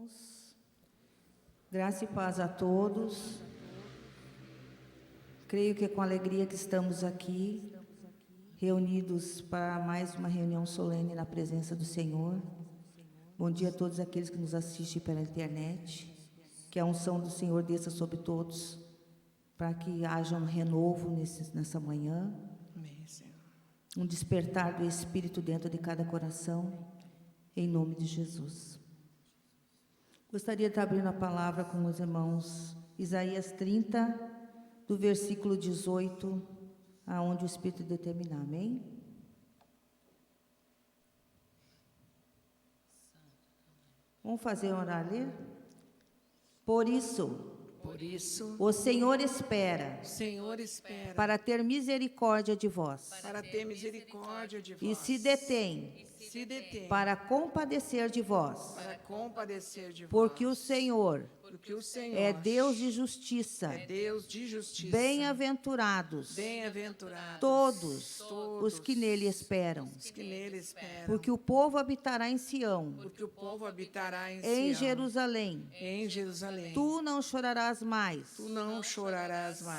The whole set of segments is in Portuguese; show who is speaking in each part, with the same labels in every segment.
Speaker 1: Irmãos, graça e paz a todos. Creio que é com alegria que estamos aqui, reunidos para mais uma reunião solene na presença do Senhor. Bom dia a todos aqueles que nos assistem pela internet. Que a unção do Senhor desça sobre todos, para que haja um renovo nessa manhã.
Speaker 2: Amém, Senhor.
Speaker 1: Um despertar do Espírito dentro de cada coração, em nome de Jesus. Gostaria de estar abrindo a palavra com os irmãos, Isaías 30, do versículo 18, aonde o Espírito determinar, amém? Vamos fazer orar, ler? Por isso, o Senhor espera para ter misericórdia de vós, e se detém para compadecer de vós, porque o Senhor é Deus de justiça. Bem-aventurados todos os que nele esperam, porque o povo habitará em Sião, em Jerusalém. Tu não chorarás mais.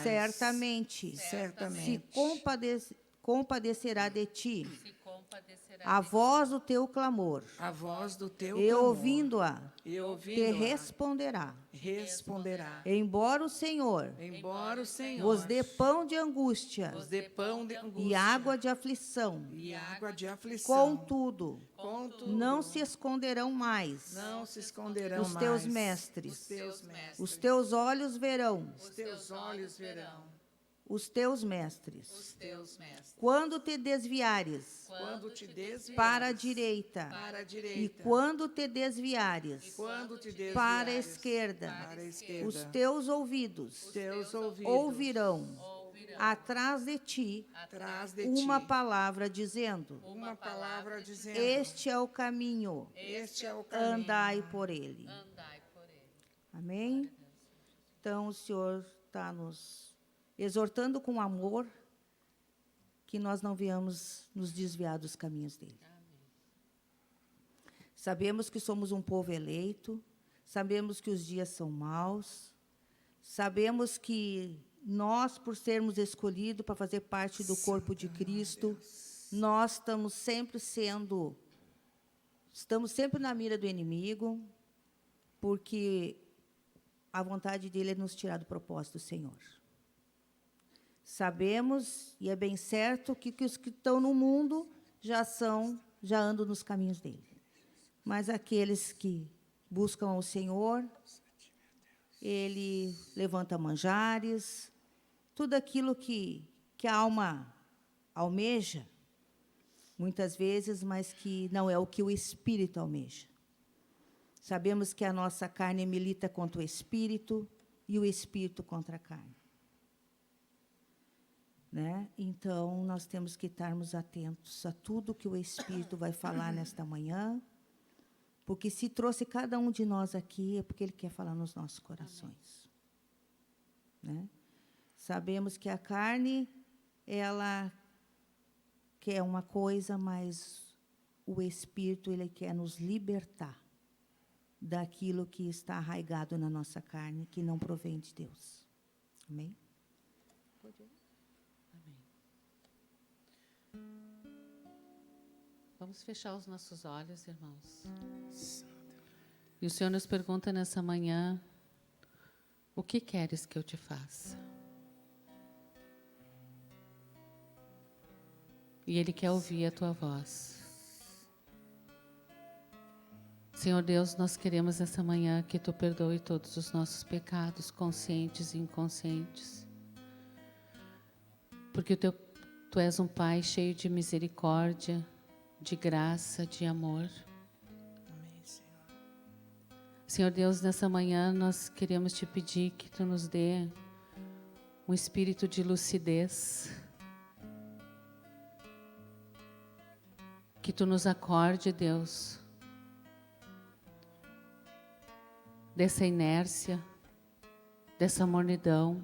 Speaker 1: Certamente se compadecerá de ti a voz do teu clamor, e ouvindo-a, te responderá. Embora o Senhor vos dê pão de angústia e água de aflição, contudo, não se esconderão mais os teus mestres. Os teus olhos verão os teus mestres. Quando te desviares para a direita, e quando te desviares para a esquerda, os teus ouvidos ouvirão atrás de ti uma palavra dizendo: este é o caminho, andai por ele. Amém? Então o Senhor está nos exortando com amor, que nós não venhamos nos desviar dos caminhos dele. Sabemos que somos um povo eleito, sabemos que os dias são maus, sabemos que nós, por sermos escolhidos para fazer parte do corpo de Cristo, nós estamos sempre na mira do inimigo, porque a vontade dele é nos tirar do propósito do Senhor. Sabemos, e é bem certo, que os que estão no mundo já andam nos caminhos dele. Mas aqueles que buscam ao Senhor, ele levanta manjares, tudo aquilo que a alma almeja, muitas vezes, mas que não é o que o Espírito almeja. Sabemos que a nossa carne milita contra o Espírito e o Espírito contra a carne. Né? Então, nós temos que estarmos atentos a tudo que o Espírito vai falar nesta manhã, porque se trouxe cada um de nós aqui, é porque Ele quer falar nos nossos corações. Né? Sabemos que a carne, ela quer uma coisa, mas o Espírito, Ele quer nos libertar daquilo que está arraigado na nossa carne, que não provém de Deus. Amém? Pode ir.
Speaker 3: Vamos fechar os nossos olhos, irmãos. E o Senhor nos pergunta nessa manhã: o que queres que eu te faça? E Ele quer ouvir a tua voz. Senhor Deus, nós queremos nessa manhã que Tu perdoe todos os nossos pecados, conscientes e inconscientes. Porque Tu és um Pai cheio de misericórdia, de graça, de amor.
Speaker 2: Amém, Senhor.
Speaker 3: Senhor Deus, nessa manhã nós queremos Te pedir que Tu nos dê um espírito de lucidez, que Tu nos acorde, Deus, dessa inércia, dessa mornidão,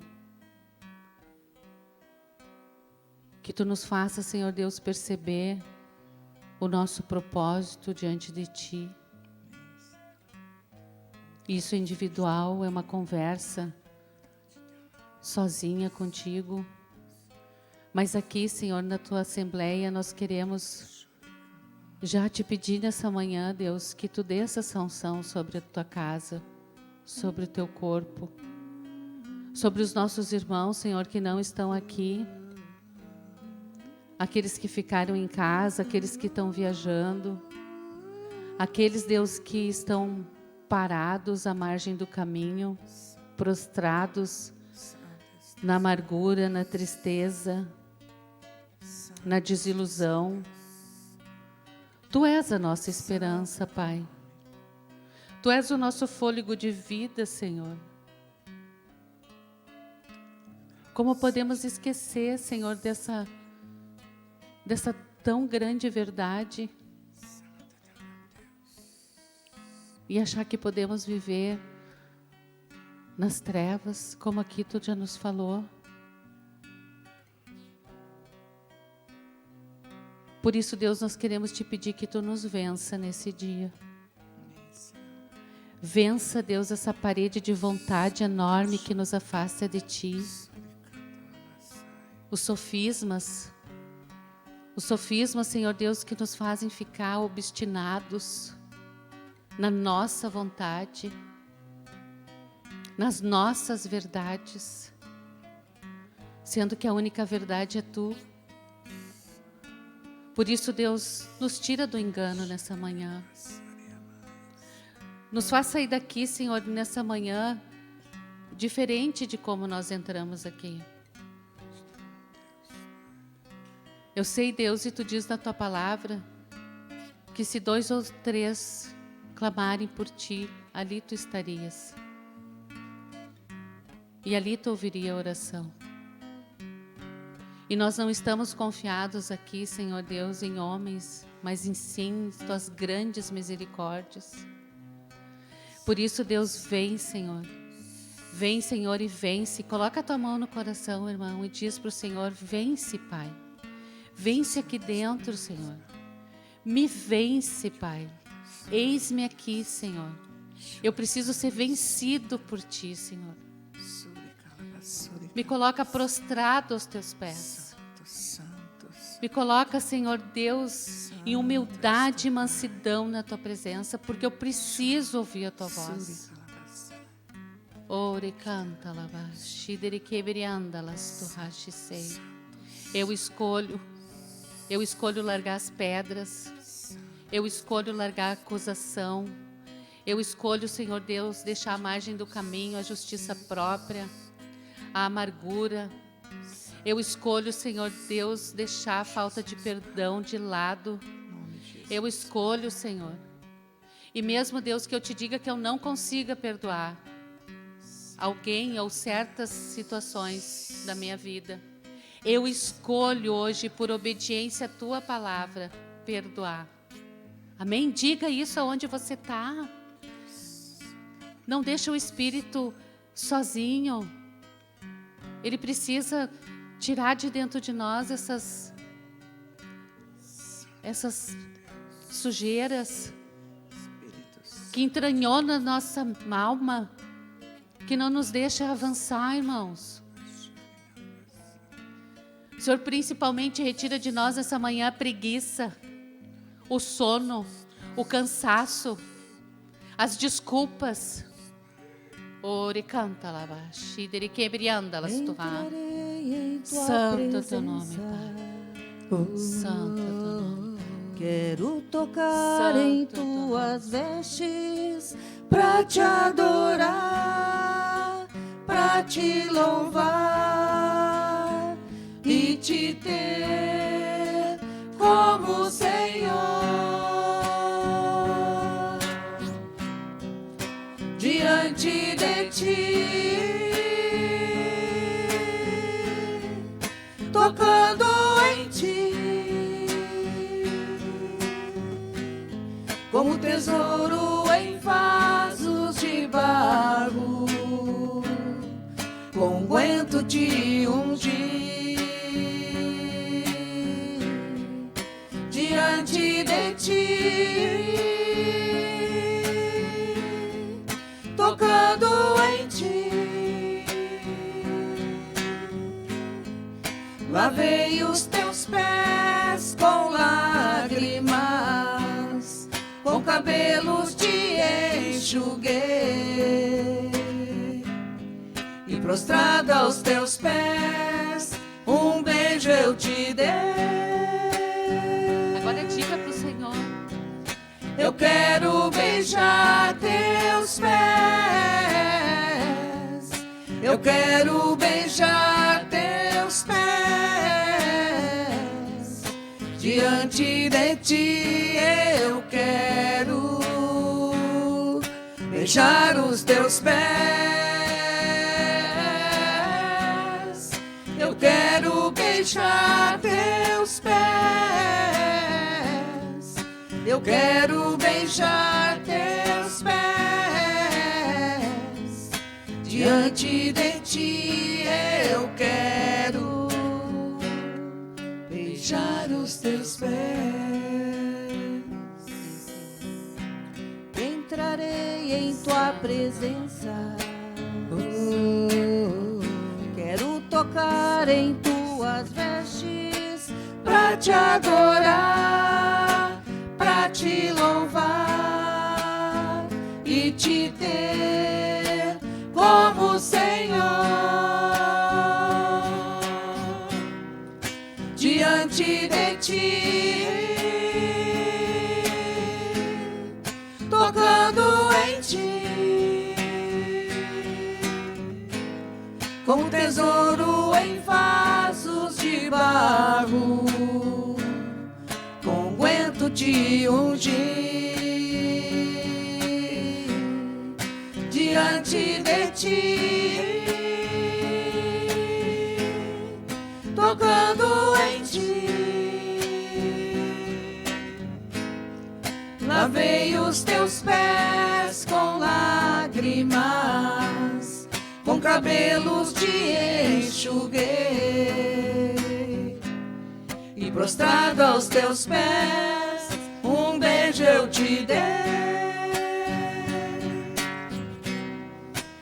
Speaker 3: que Tu nos faça, Senhor Deus, perceber o nosso propósito diante de Ti. Isso é individual, é uma conversa sozinha contigo. Mas aqui, Senhor, na tua Assembleia, nós queremos já te pedir nessa manhã, Deus, que tu dê essa sanção sobre a tua casa, sobre o teu corpo, sobre os nossos irmãos, Senhor, que não estão aqui, aqueles que ficaram em casa, aqueles que estão viajando, aqueles, Deus, que estão parados à margem do caminho, prostrados na amargura, na tristeza, na desilusão. Tu és a nossa esperança, Pai. Tu és o nosso fôlego de vida, Senhor. Como podemos esquecer, Senhor, dessa tão grande verdade e achar que podemos viver nas trevas, como aqui tu já nos falou. Por isso, Deus, nós queremos te pedir que tu nos vença nesse dia. Vença, Deus, essa parede de vontade enorme que nos afasta de ti. Os sofismas, Senhor Deus, que nos fazem ficar obstinados na nossa vontade, nas nossas verdades, sendo que a única verdade é tu. Por isso, Deus, nos tira do engano nessa manhã. Nos faz sair daqui, Senhor, nessa manhã, diferente de como nós entramos aqui. Eu sei, Deus, e tu diz na tua palavra, que se 2 ou 3 clamarem por ti, ali tu estarias. E ali tu ouviria a oração. E nós não estamos confiados aqui, Senhor Deus, em homens, mas em sim, tuas grandes misericórdias. Por isso, Deus, vem, Senhor. Vem, Senhor, e vence. Coloca a tua mão no coração, irmão, e diz para o Senhor, vence, Pai. Vence aqui dentro, Senhor. Me vence, Pai. Eis-me aqui, Senhor. Eu preciso ser vencido por ti, Senhor. Me coloca prostrado aos teus pés. Me coloca, Senhor Deus, em humildade e mansidão na tua presença, porque eu preciso ouvir a tua voz. Ore canta lavashi deriquebrianda las torrashi sei. Eu escolho largar as pedras. Eu escolho largar a acusação. Eu escolho, Senhor Deus, deixar à margem do caminho a justiça própria, a amargura. Eu escolho, Senhor Deus, deixar a falta de perdão de lado. Eu escolho, Senhor. E mesmo, Deus, que eu te diga que eu não consiga perdoar alguém ou certas situações da minha vida, eu escolho hoje, por obediência à tua palavra, perdoar. Amém? Diga isso aonde você está. Não deixa o Espírito sozinho. Ele precisa tirar de dentro de nós essas sujeiras que entranhou na nossa alma, que não nos deixa avançar, irmãos. Senhor, principalmente retira de nós essa manhã a preguiça, o sono, o cansaço, as desculpas. Ore canta lavashi deriquebrianda las torrashi. Santo é teu nome, Pai. Santo é teu nome, Pai.
Speaker 1: Quero tocar
Speaker 3: Santo
Speaker 1: em
Speaker 3: é teu nome.
Speaker 1: tuas vestes pra te adorar, pra te louvar e te ter como Senhor. Diante de ti, tocando em ti, como tesouro em vasos de barro, com unguento te ungir. Diante de ti,
Speaker 2: lavei os teus pés com lágrimas, com cabelos te enxuguei, e prostrada aos teus pés, um beijo eu te dei.
Speaker 3: Agora diga pro Senhor.
Speaker 2: Eu quero beijar teus pés, eu quero beijar teus pés, diante de ti eu quero beijar os teus pés, eu quero beijar teus pés, eu quero beijar teus pés, diante de ti eu quero beijar os teus pés.
Speaker 1: Entrarei em tua presença, quero tocar em tuas vestes,
Speaker 2: Pra te adorar, pra te louvar e te ter como Senhor. Diante de ti, tocando em ti, com tesouro em vasos de barro, com unguento te ungir. Diante de ti, tocando em ti, lavei os teus pés com lágrimas, com cabelos te enxuguei, e prostrado aos teus pés, um beijo eu te dei.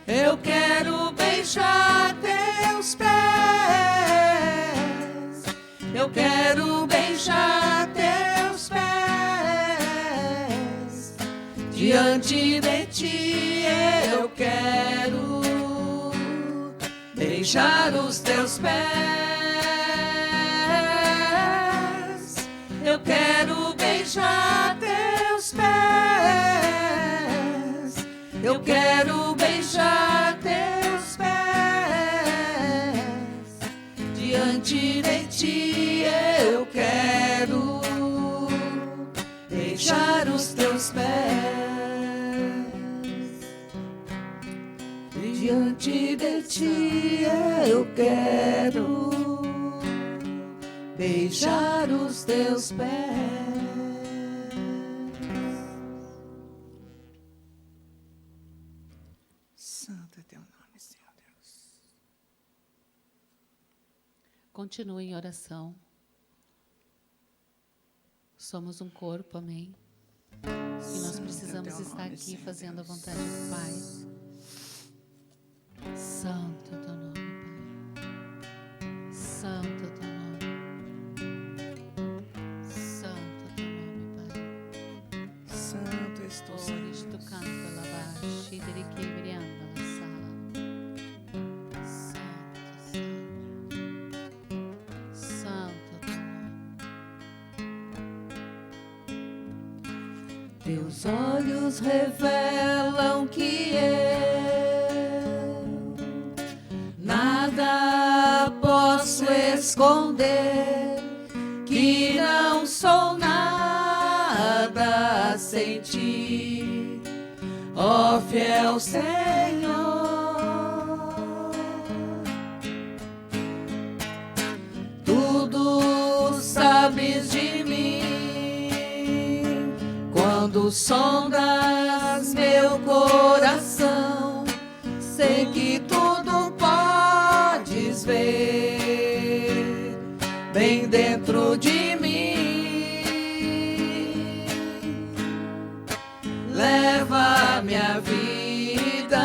Speaker 2: Eu quero beijar teus pés, eu quero beijar teus pés, diante de ti eu quero beijar os teus pés, eu quero beijar teus pés, eu quero beijar teus pés, diante de ti eu quero beijar os teus pés, diante de ti eu quero beijar os teus pés. Santo é teu nome, Senhor Deus.
Speaker 3: Continue em oração. Somos um corpo, amém? E nós precisamos estar aqui fazendo a vontade do Pai. Santo é teu nome, Pai. Santo é teu nome. Santo é teu nome, Pai.
Speaker 2: Santo estou, Senhor.
Speaker 3: Ores tu canto lavaste, derique brianda la sala. Santo, santo. Santo é teu nome.
Speaker 1: teus olhos revelam que eu nada posso esconder, que não sou nada sem ti, ó fiel Senhor. Tudo sabes de mim, quando sondas meu coração, sei que tudo podes ver bem dentro de mim. Leva minha vida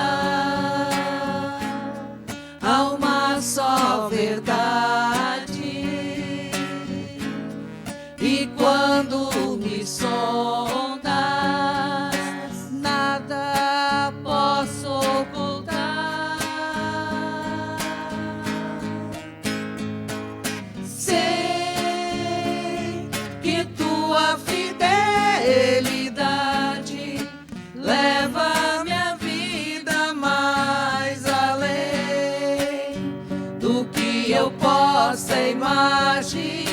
Speaker 1: a uma só verdade,
Speaker 2: E quando me sondas, nada posso ocultar. Sei que tua fidelidade leva minha vida mais além do que eu possa imaginar.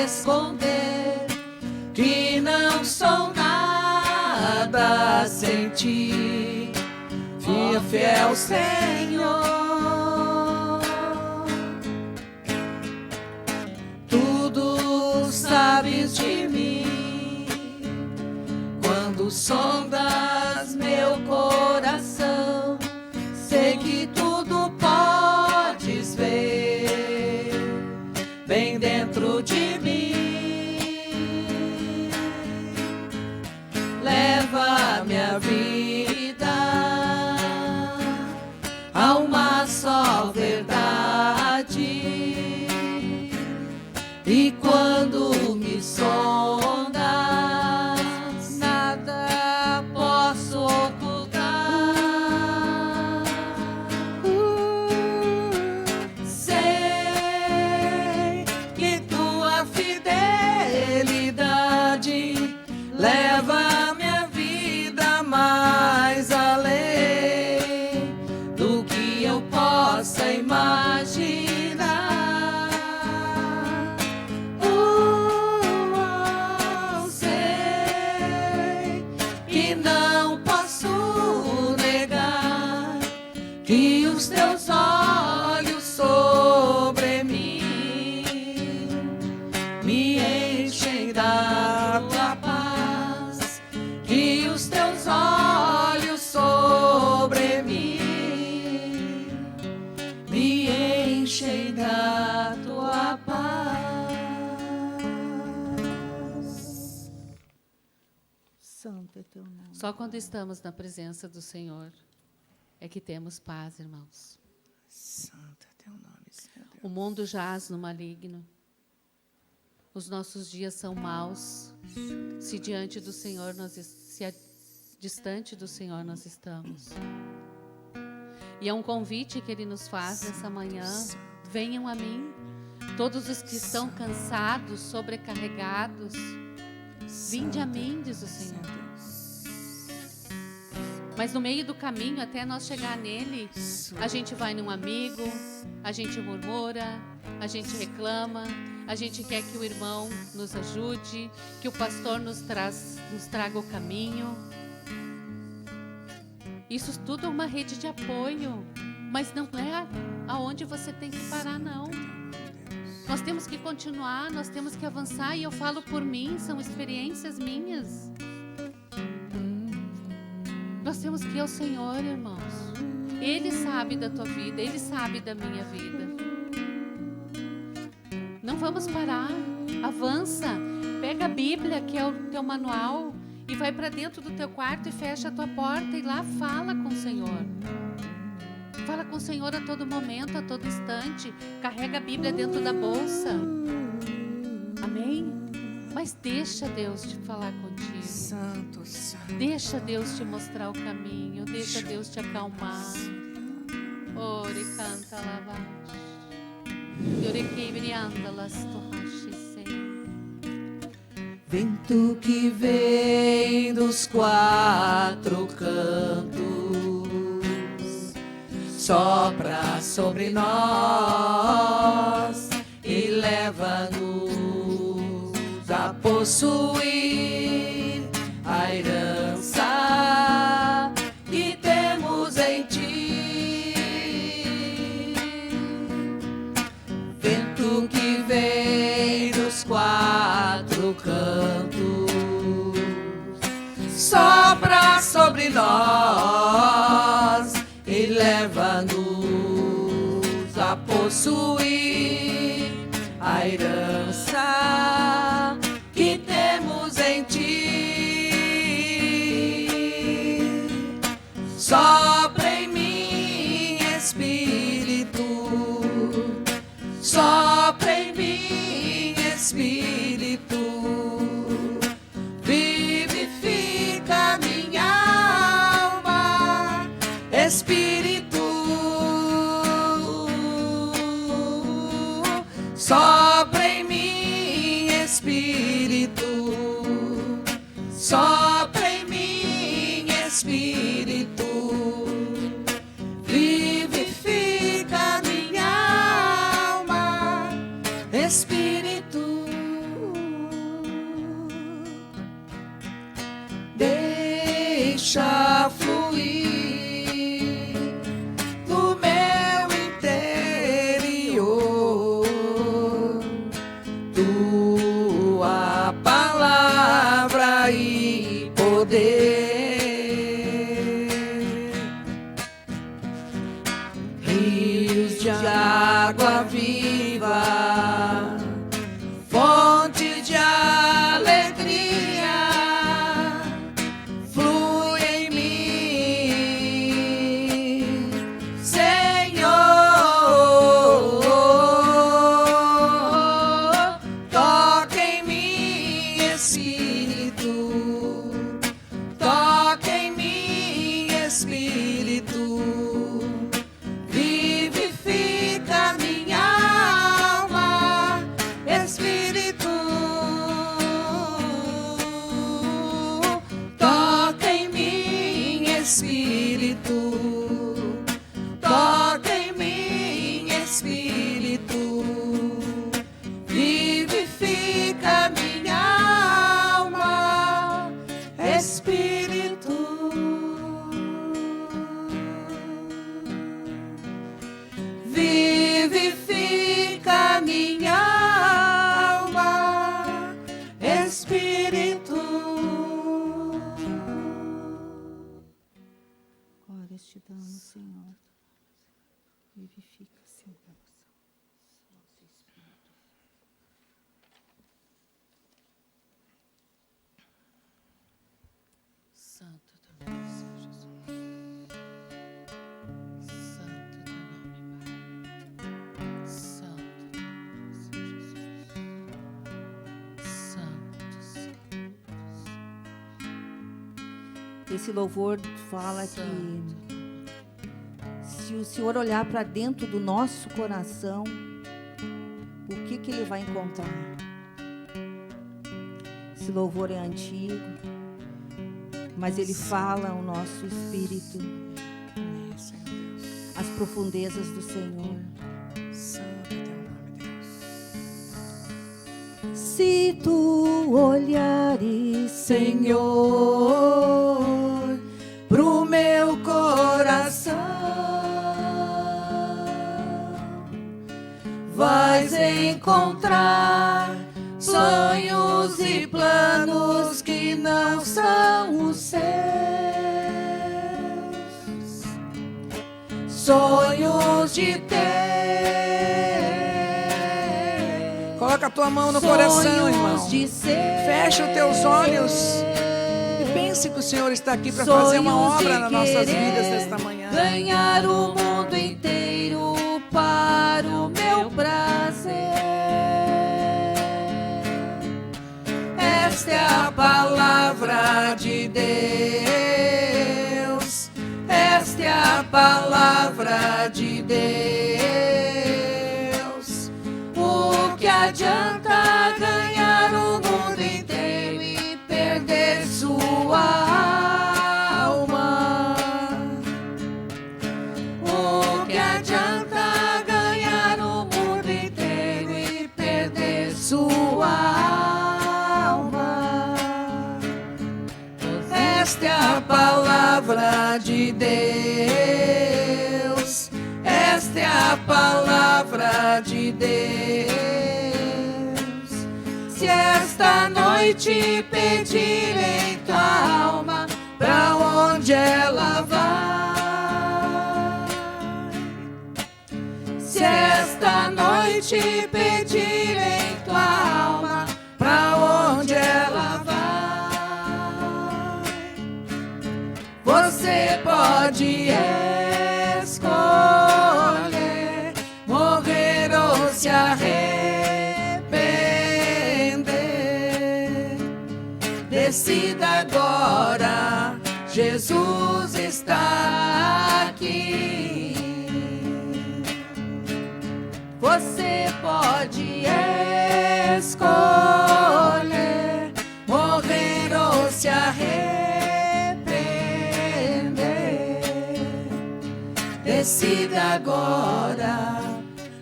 Speaker 2: Esconder que não sou nada sem ti, fiel Senhor. Tudo sabes de mim quando sondas meu coração. Sei que tudo podes ver bem dentro de mim. Leva minha vida a uma só verdade. E quando me sondas, nada posso ocultar. Sei que tua fidelidade leva minha vida mais além do que eu possa imaginar. Sei que não posso negar que os teus olhos sobre mim me enchem da tua paz. Que os teus olhos sobre mim me enchem da tua paz.
Speaker 1: Santo é teu nome.
Speaker 3: Só quando estamos na presença do Senhor é que temos paz, irmãos.
Speaker 2: Santo é teu nome, Senhor.
Speaker 3: O mundo jaz no maligno. Os nossos dias são maus. Se diante do Senhor distante do Senhor nós estamos. E é um convite que Ele nos faz nessa manhã. Venham a mim, todos os que estão cansados, sobrecarregados. Vinde a mim, diz o Senhor. Mas no meio do caminho, até nós chegar nele, a gente vai num amigo, a gente murmura, a gente reclama, a gente quer que o irmão nos ajude, que o pastor nos traga o caminho. Isso tudo é uma rede de apoio, mas não é aonde você tem que parar, não. Nós temos que continuar, nós temos que avançar, e eu falo por mim, são experiências minhas. Nós temos que ir ao Senhor, irmãos. Ele sabe da tua vida, Ele sabe da minha vida. Não vamos parar, avança, pega a Bíblia, que é o teu manual, e vai para dentro do teu quarto e fecha a tua porta e lá fala com o Senhor. Fala com o Senhor a todo momento, a todo instante. Carrega a Bíblia dentro da bolsa. Amém? Mas deixa Deus te falar contigo.
Speaker 2: Santo, santo.
Speaker 3: Deixa Deus te mostrar o caminho. Deixa Deus te acalmar. Ore, canta, lavaste. Ore, quebrianda, las torraste, Senhor.
Speaker 2: Vento que vem dos quatro cantos, sopra sobre nós e leva-nos a possuir a herança que temos em ti. sobre nós e leva-nos a possuir a herança que temos em ti. Sopra em mim, Espírito, sopra em mim, Espírito, vivifica minha alma, Espírito, sopra em mim, Espírito, sopra em mim, Espírito, vivifica minha alma, Espírito, deixa fluir do meu interior tua palavra e poder, rios de água viva, fonte de alegria, flui em mim, Senhor. Toca em mim, Espírito, toca em mim, Espírito, vivifica minha alma, Espírito, toca em mim, Espírito, toca em mim, Espírito, vivifica minha alma, Espírito, vivifica minha alma, Espírito.
Speaker 1: Glórias te damos, Senhor. Vivifica, Senhor.
Speaker 3: Santo teu nome, Senhor Jesus. Santo teu nome, Pai. Santo teu nome, Senhor Jesus. Santo, santo.
Speaker 1: Esse louvor fala que se o Senhor olhar para dentro do nosso coração, o que ele vai encontrar? Esse louvor é antigo, mas ele fala ao nosso espírito as profundezas do Senhor.
Speaker 2: Santo é teu nome, Deus.
Speaker 1: Se tu olhares,
Speaker 2: Senhor, pro meu coração, vais encontrar sonhos e planos que não são os seus, sonhos de ter. Coloca a tua mão no coração, irmão. Fecha os teus olhos e pense que o Senhor está aqui para fazer uma obra nas nossas vidas nesta manhã.
Speaker 1: Ganhar o mundo inteiro para o meu prazer.
Speaker 2: Esta é a palavra de Deus. Esta é a palavra de Deus. O que adianta ganhar o mundo inteiro e perder sua alma? O que adianta ganhar o mundo inteiro e perder sua alma? Esta é a palavra de Deus. Esta é a palavra de Deus. Se esta noite pedir em tua alma, pra onde ela vai. Se esta noite pedirem tua alma, pra onde ela vai, você pode escolher morrer ou se arrepender. Decida agora, Jesus está aqui. Você pode escolher morrer ou se arrepender. Decida agora,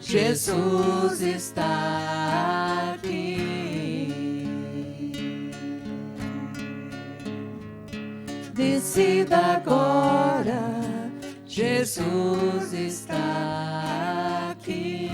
Speaker 2: Jesus está aqui. Decida agora, Jesus está aqui.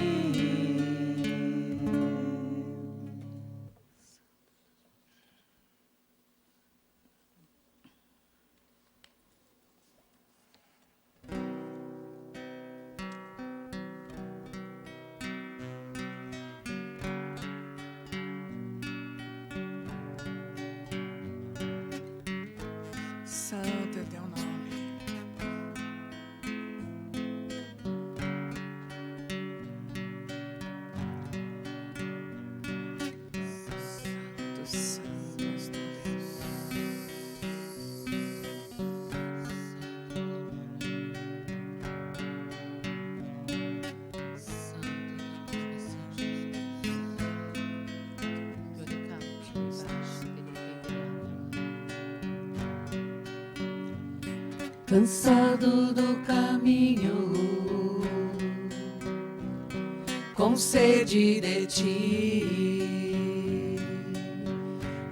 Speaker 2: Santo é teu nome. Santo, santo és tu, Deus. Cansado do caminho, com sede de ti,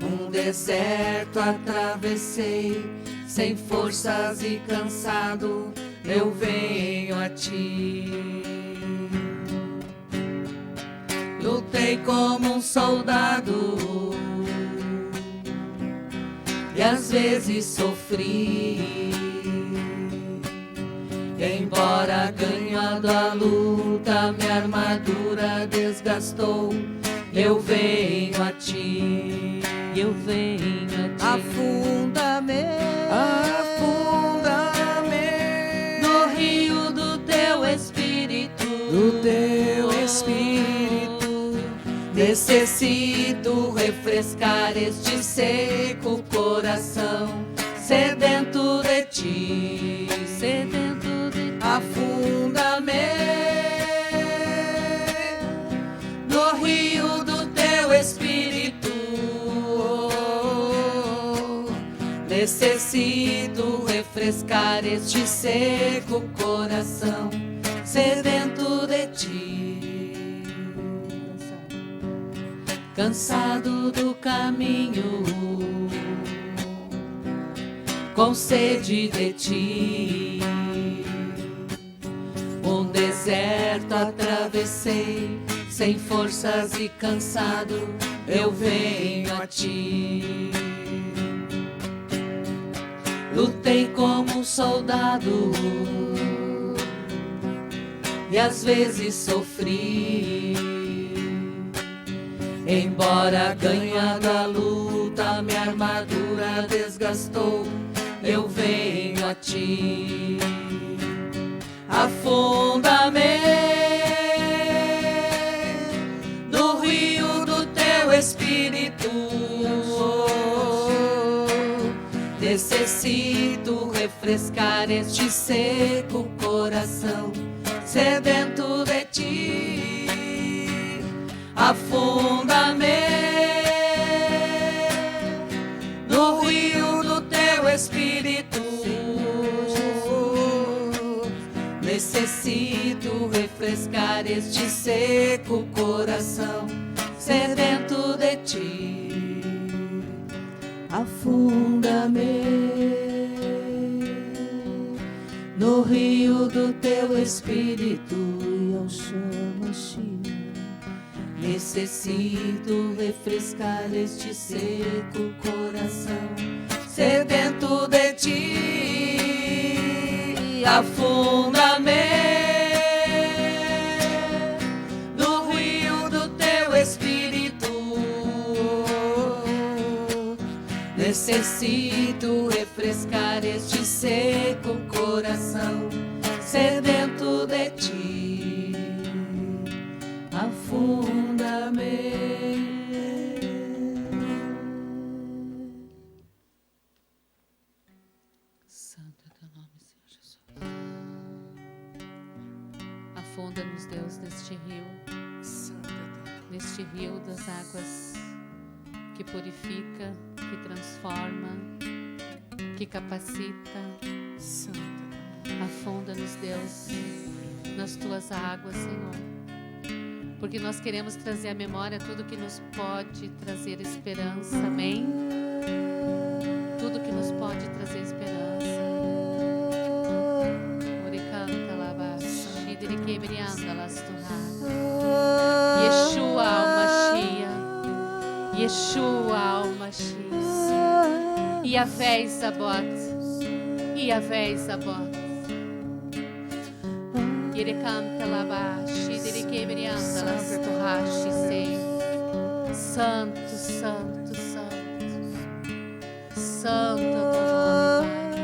Speaker 2: um deserto atravessei, sem forças e cansado, eu venho a ti. Lutei como um soldado e às vezes sofri. Embora ganhando a luta, minha armadura desgastou. Eu venho a ti, eu venho a ti. Afunda-me, afunda-me no rio do teu Espírito, do teu Espírito. Necessito refrescar este seco coração, sedento de ti, sedento. Afunda-me no rio do teu Espírito. Necessito refrescar este seco coração, sedento de ti. Cansado do caminho, com sede de ti. Um deserto atravessei, sem forças e cansado, eu venho a ti. Lutei como um soldado e às vezes sofri. Embora ganhando a luta, minha armadura desgastou, eu venho a ti. Afunda-me no rio do teu Espírito. Necessito refrescar este seco coração, sedento de ti. Afunda-me no rio do teu Espírito. Necessito refrescar este seco coração, sedento de ti. Afunda-me no rio do teu Espírito, e eu chamo-te. Necessito refrescar este seco coração,
Speaker 4: sedento de ti, afunda-me no rio do teu Espírito. Necessito refrescar este seco coração, sedento de ti, afunda-me.
Speaker 3: Santo é teu nome, Senhor Jesus. Afunda-nos, Deus, neste rio das águas que purifica, que transforma, que capacita. Afunda-nos, Deus, nas tuas águas, Senhor, porque nós queremos trazer à memória tudo que nos pode trazer esperança, amém? Tudo que nos pode trazer esperança. Oricanta labash, idiriquebrianda lasturrada. Yeshua al-Mashiach, Yeshua al-Mashiach, Yahvé Sabot, Yahvé Sabot. Iricanta labash, idiriquebrianda lasturrashi sei. Santo, santo, santo. Santo é o teu nome, Pai.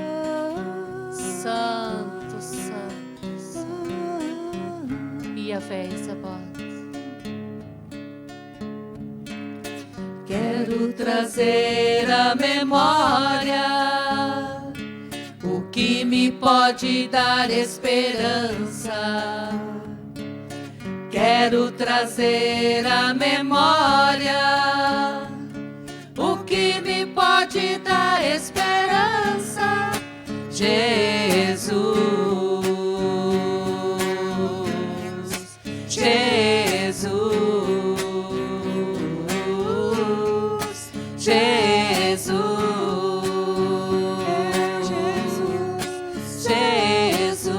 Speaker 3: Santo, santo, santo. Yahvé Sabot.
Speaker 4: Quero trazer à memória o que me pode dar esperança. Quero trazer à memória o que me pode dar esperança. Jesus, Jesus, Jesus, Jesus,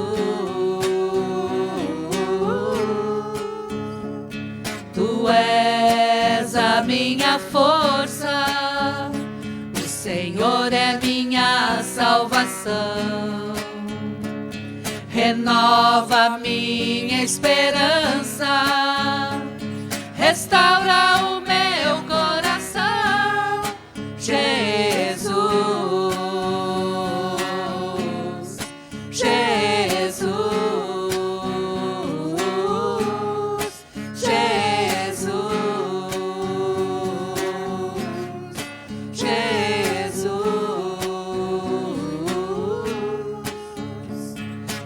Speaker 4: Tu és a minha força, o Senhor é minha salvação. Renova minha esperança, restaura o meu coração. Jesus, Jesus, Jesus, Jesus.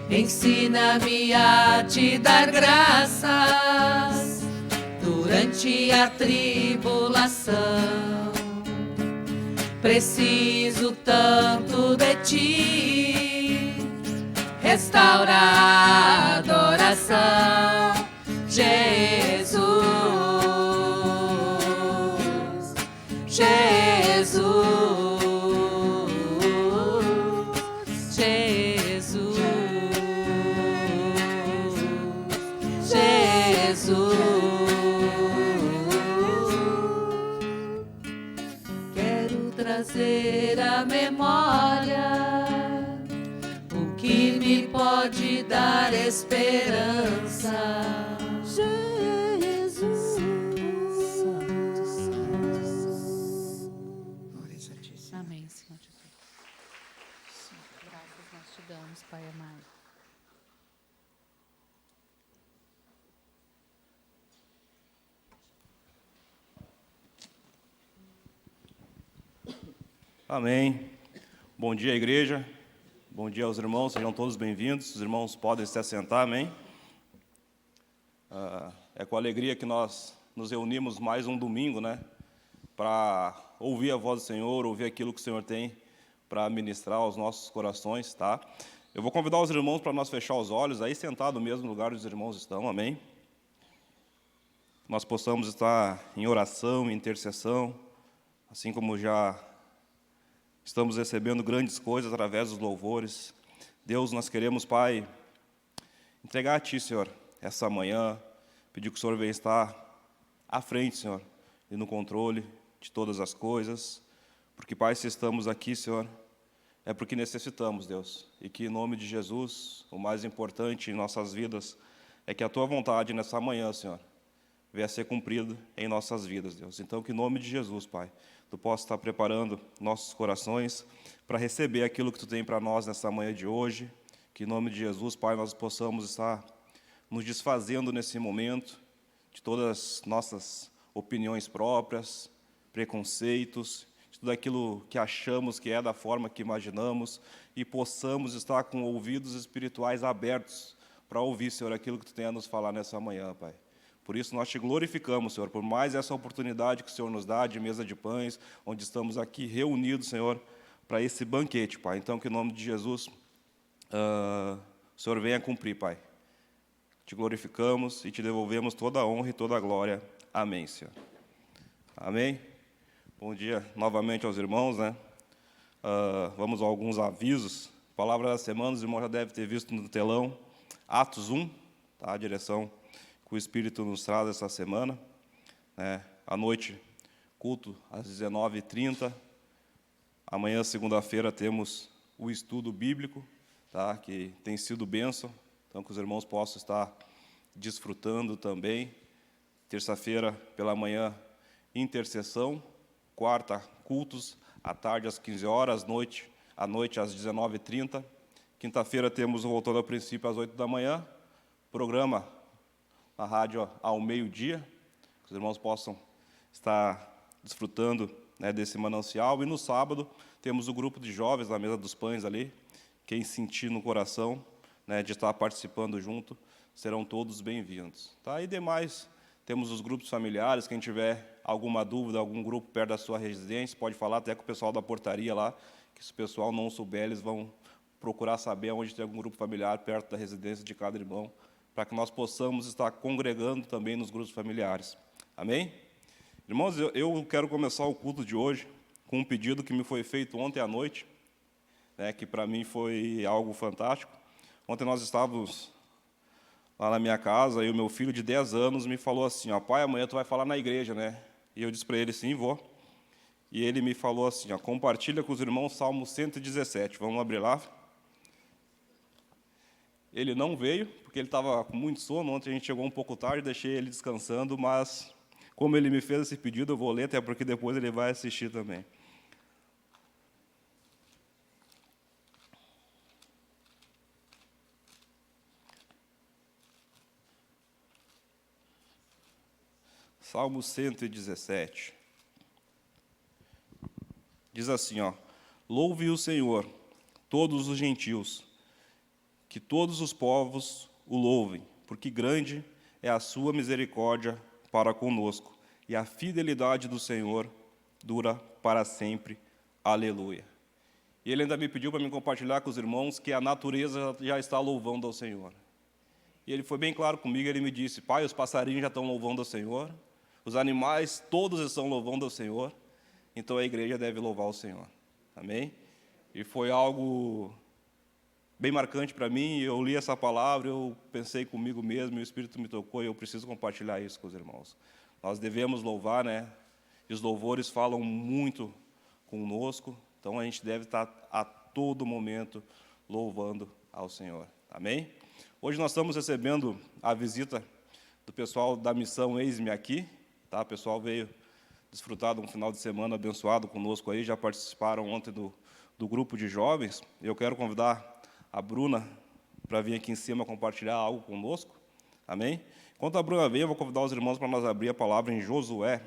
Speaker 4: Ensina-me a te dar graças durante a tribulação. Preciso tanto de ti, restaura a adoração. Jesus, Jesus, Jesus, Jesus. Quero trazer à memória o que me pode dar esperança. Jesus, Santo, Santo.
Speaker 3: Amém, Senhor Jesus. Graças nós te damos, Pai amado.
Speaker 5: Amém. Bom dia, igreja. Bom dia aos irmãos, sejam todos bem-vindos. Os irmãos podem se assentar, amém? É com alegria que nós nos reunimos mais um domingo, né? Para ouvir a voz do Senhor, ouvir aquilo que o Senhor tem para ministrar aos nossos corações, tá? Eu vou convidar os irmãos para nós fechar os olhos, aí sentado no mesmo lugar onde os irmãos estão, amém? Nós possamos estar em oração, em intercessão, assim como já estamos recebendo grandes coisas através dos louvores. Deus, nós queremos, Pai, entregar a Ti, Senhor, essa manhã, pedir que o Senhor venha estar à frente, Senhor, e no controle de todas as coisas. Porque, Pai, se estamos aqui, Senhor, é porque necessitamos, Deus. E que, em nome de Jesus, o mais importante em nossas vidas é que a Tua vontade nessa manhã, Senhor, venha a ser cumprida em nossas vidas, Deus. Então, que em nome de Jesus, Pai, Tu possa estar preparando nossos corações para receber aquilo que Tu tem para nós nessa manhã de hoje. Que em nome de Jesus, Pai, nós possamos estar nos desfazendo nesse momento de todas as nossas opiniões próprias, preconceitos, de tudo aquilo que achamos que é da forma que imaginamos, e possamos estar com ouvidos espirituais abertos para ouvir, Senhor, aquilo que Tu tem a nos falar nessa manhã, Pai. Por isso nós Te glorificamos, Senhor, por mais essa oportunidade que o Senhor nos dá de mesa de pães, onde estamos aqui reunidos, Senhor, para esse banquete, Pai. Então, que em nome de Jesus, o Senhor venha cumprir, Pai. Te glorificamos e Te devolvemos toda a honra e toda a glória. Amém, Senhor. Amém. Bom dia novamente aos irmãos, né? Vamos a alguns avisos. Palavra da semana, os irmãos já devem ter visto no telão. Atos 1, tá? A direção que o Espírito nos traz essa semana. À noite, culto às 19h30. Amanhã, segunda-feira, temos o estudo bíblico, tá? Que tem sido bênção. Então, que os irmãos possam estar desfrutando também. Terça-feira, pela manhã, intercessão. Quarta, cultos, à tarde às 15 horas, à noite às 19h30. Quinta-feira temos o Voltando ao Princípio às 8 da manhã. Programa na rádio ao meio-dia, que os irmãos possam estar desfrutando, né, desse manancial. E no sábado temos o grupo de jovens na mesa dos pães ali. Quem sentir no coração, né, de estar participando junto, serão todos bem-vindos. Tá? E demais, temos os grupos familiares. Quem tiver alguma dúvida, algum grupo perto da sua residência, pode falar até com o pessoal da portaria lá, que se o pessoal não souber, eles vão procurar saber onde tem algum grupo familiar perto da residência de cada irmão, para que nós possamos estar congregando também nos grupos familiares. Amém? Irmãos, eu quero começar o culto de hoje com um pedido que me foi feito ontem à noite, né, que para mim foi algo fantástico. Ontem nós estávamos lá na minha casa, e o meu filho de 10 anos me falou assim, ó, pai, amanhã tu vai falar na igreja, né? E eu disse para ele, sim, vou. E ele me falou assim, ó, compartilha com os irmãos Salmo 117, vamos abrir lá. Ele não veio, porque ele estava com muito sono, ontem a gente chegou um pouco tarde, deixei ele descansando, mas como ele me fez esse pedido, eu vou ler, até porque depois ele vai assistir também. Salmo 117. Diz assim, ó, louve o Senhor, todos os gentios, que todos os povos o louvem, porque grande é a sua misericórdia para conosco, e a fidelidade do Senhor dura para sempre. Aleluia. E ele ainda me pediu para me compartilhar com os irmãos que a natureza já está louvando ao Senhor. E ele foi bem claro comigo, ele me disse, pai, os passarinhos já estão louvando ao Senhor, os animais, todos estão louvando ao Senhor, então a igreja deve louvar o Senhor. Amém? E foi algo bem marcante para mim, eu li essa palavra, eu pensei comigo mesmo, e o Espírito me tocou, e eu preciso compartilhar isso com os irmãos. Nós devemos louvar, né? E os louvores falam muito conosco, então a gente deve estar a todo momento louvando ao Senhor. Amém? Hoje nós estamos recebendo a visita do pessoal da missão Eis-me Aqui, tá? O pessoal veio desfrutar de um final de semana abençoado conosco aí, já participaram ontem do grupo de jovens. Eu quero convidar a Bruna para vir aqui em cima compartilhar algo conosco. Amém? Enquanto a Bruna vem, eu vou convidar os irmãos para nós abrir a palavra em Josué.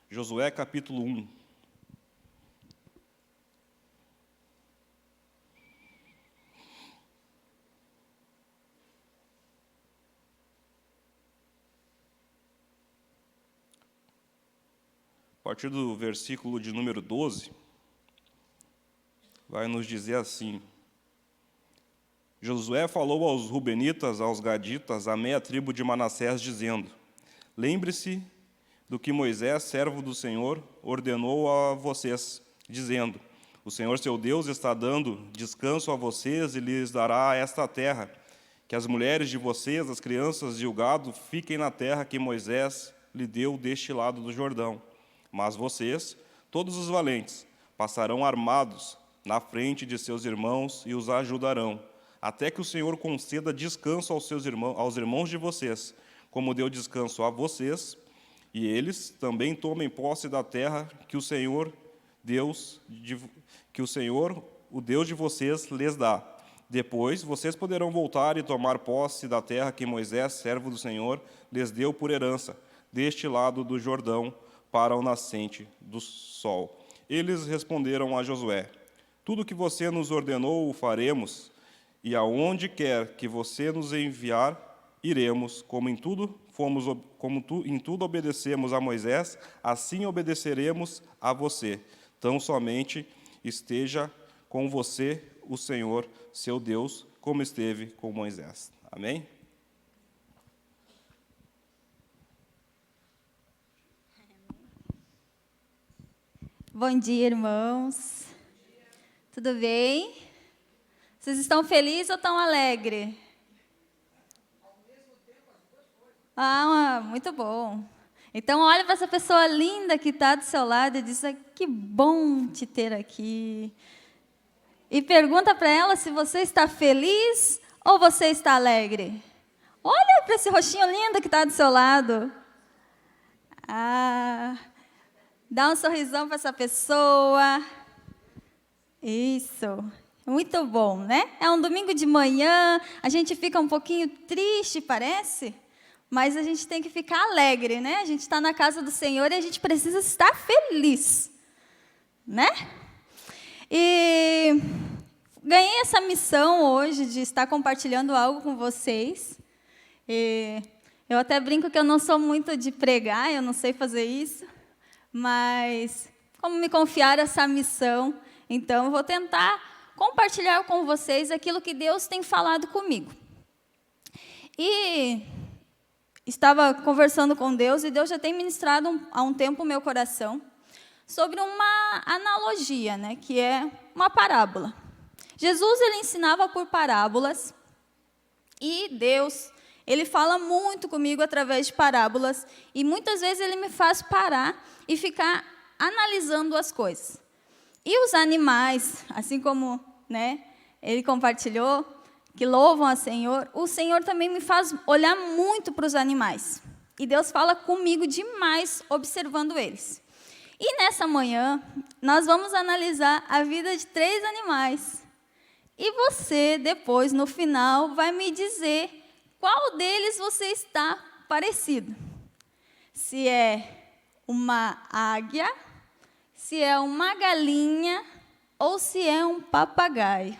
Speaker 5: Josué, capítulo 1. A partir do versículo de número 12, vai nos dizer assim, Josué falou aos rubenitas, aos gaditas, à meia tribo de Manassés, dizendo, lembre-se do que Moisés, servo do Senhor, ordenou a vocês, dizendo, o Senhor seu Deus está dando descanso a vocês e lhes dará esta terra, que as mulheres de vocês, as crianças e o gado fiquem na terra que Moisés lhe deu deste lado do Jordão. Mas vocês, todos os valentes, passarão armados na frente de seus irmãos e os ajudarão, até que o Senhor conceda descanso aos irmãos de vocês, como deu descanso a vocês, e eles também tomem posse da terra que o Senhor, o Deus de vocês, lhes dá. Depois, vocês poderão voltar e tomar posse da terra que Moisés, servo do Senhor, lhes deu por herança, deste lado do Jordão, para o nascente do sol. Eles responderam a Josué: tudo que você nos ordenou o faremos, e aonde quer que você nos enviar, iremos, como em tudo obedecemos a Moisés, assim obedeceremos a você. Tão somente esteja com você o Senhor, seu Deus, como esteve com Moisés. Amém?
Speaker 6: Bom dia, irmãos. Tudo bem? Vocês estão felizes ou estão alegres? Muito bom. Então, olha para essa pessoa linda que está do seu lado e diz: que bom te ter aqui. E pergunta para ela se você está feliz ou você está alegre. Olha para esse rostinho lindo que está do seu lado. Dá um sorrisão para essa pessoa. Isso. Muito bom, né? É um domingo de manhã, a gente fica um pouquinho triste, parece, mas a gente tem que ficar alegre, né? A gente está na casa do Senhor e a gente precisa estar feliz, né? E ganhei essa missão hoje de estar compartilhando algo com vocês. E eu até brinco que eu não sou muito de pregar, eu não sei fazer isso, mas como me confiaram essa missão, então eu vou tentar compartilhar com vocês aquilo que Deus tem falado comigo. E estava conversando com Deus, e Deus já tem ministrado há um tempo o meu coração sobre uma analogia, né, que é uma parábola. Jesus, ele ensinava por parábolas, e Deus, ele fala muito comigo através de parábolas, e muitas vezes ele me faz parar e ficar analisando as coisas. E os animais, assim como, né, ele compartilhou, que louvam a Senhor, o Senhor também me faz olhar muito para os animais. E Deus fala comigo demais observando eles. E nessa manhã, nós vamos analisar a vida de 3 animais. E você, depois, no final, vai me dizer qual deles você está parecido. Se é uma águia, se é uma galinha ou se é um papagaio.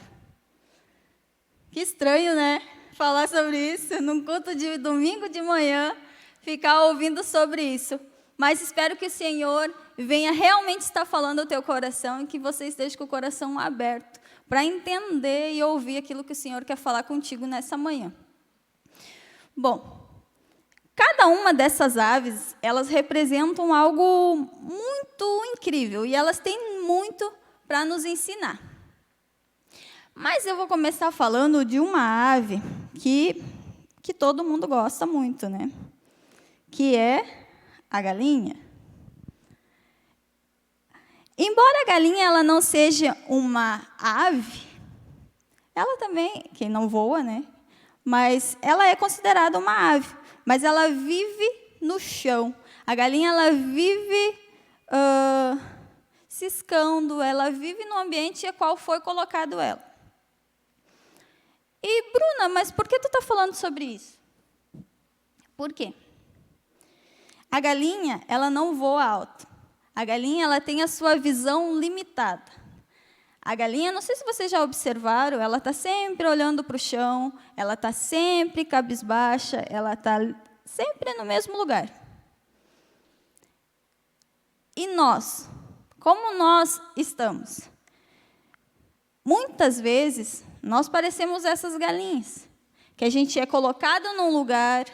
Speaker 6: Que estranho, né? Falar sobre isso num culto de domingo de manhã, ficar ouvindo sobre isso. Mas espero que o Senhor venha realmente estar falando ao teu coração e que você esteja com o coração aberto para entender e ouvir aquilo que o Senhor quer falar contigo nessa manhã. Bom, cada uma dessas aves, elas representam algo muito incrível e elas têm muito para nos ensinar. Mas eu vou começar falando de uma ave que todo mundo gosta muito, né? Que é a galinha. Embora a galinha ela não seja uma ave, ela também, que não voa, né? Mas ela é considerada uma ave. Mas ela vive no chão. A galinha ela vive ciscando, ela vive no ambiente a qual foi colocado ela. E, Bruna, mas por que tu está falando sobre isso? Por quê? A galinha, ela não voa alto. A galinha, ela tem a sua visão limitada. A galinha, não sei se vocês já observaram, ela está sempre olhando para o chão, ela está sempre cabisbaixa, ela está sempre no mesmo lugar. E nós, como nós estamos? Muitas vezes, nós parecemos essas galinhas, que a gente é colocado num lugar,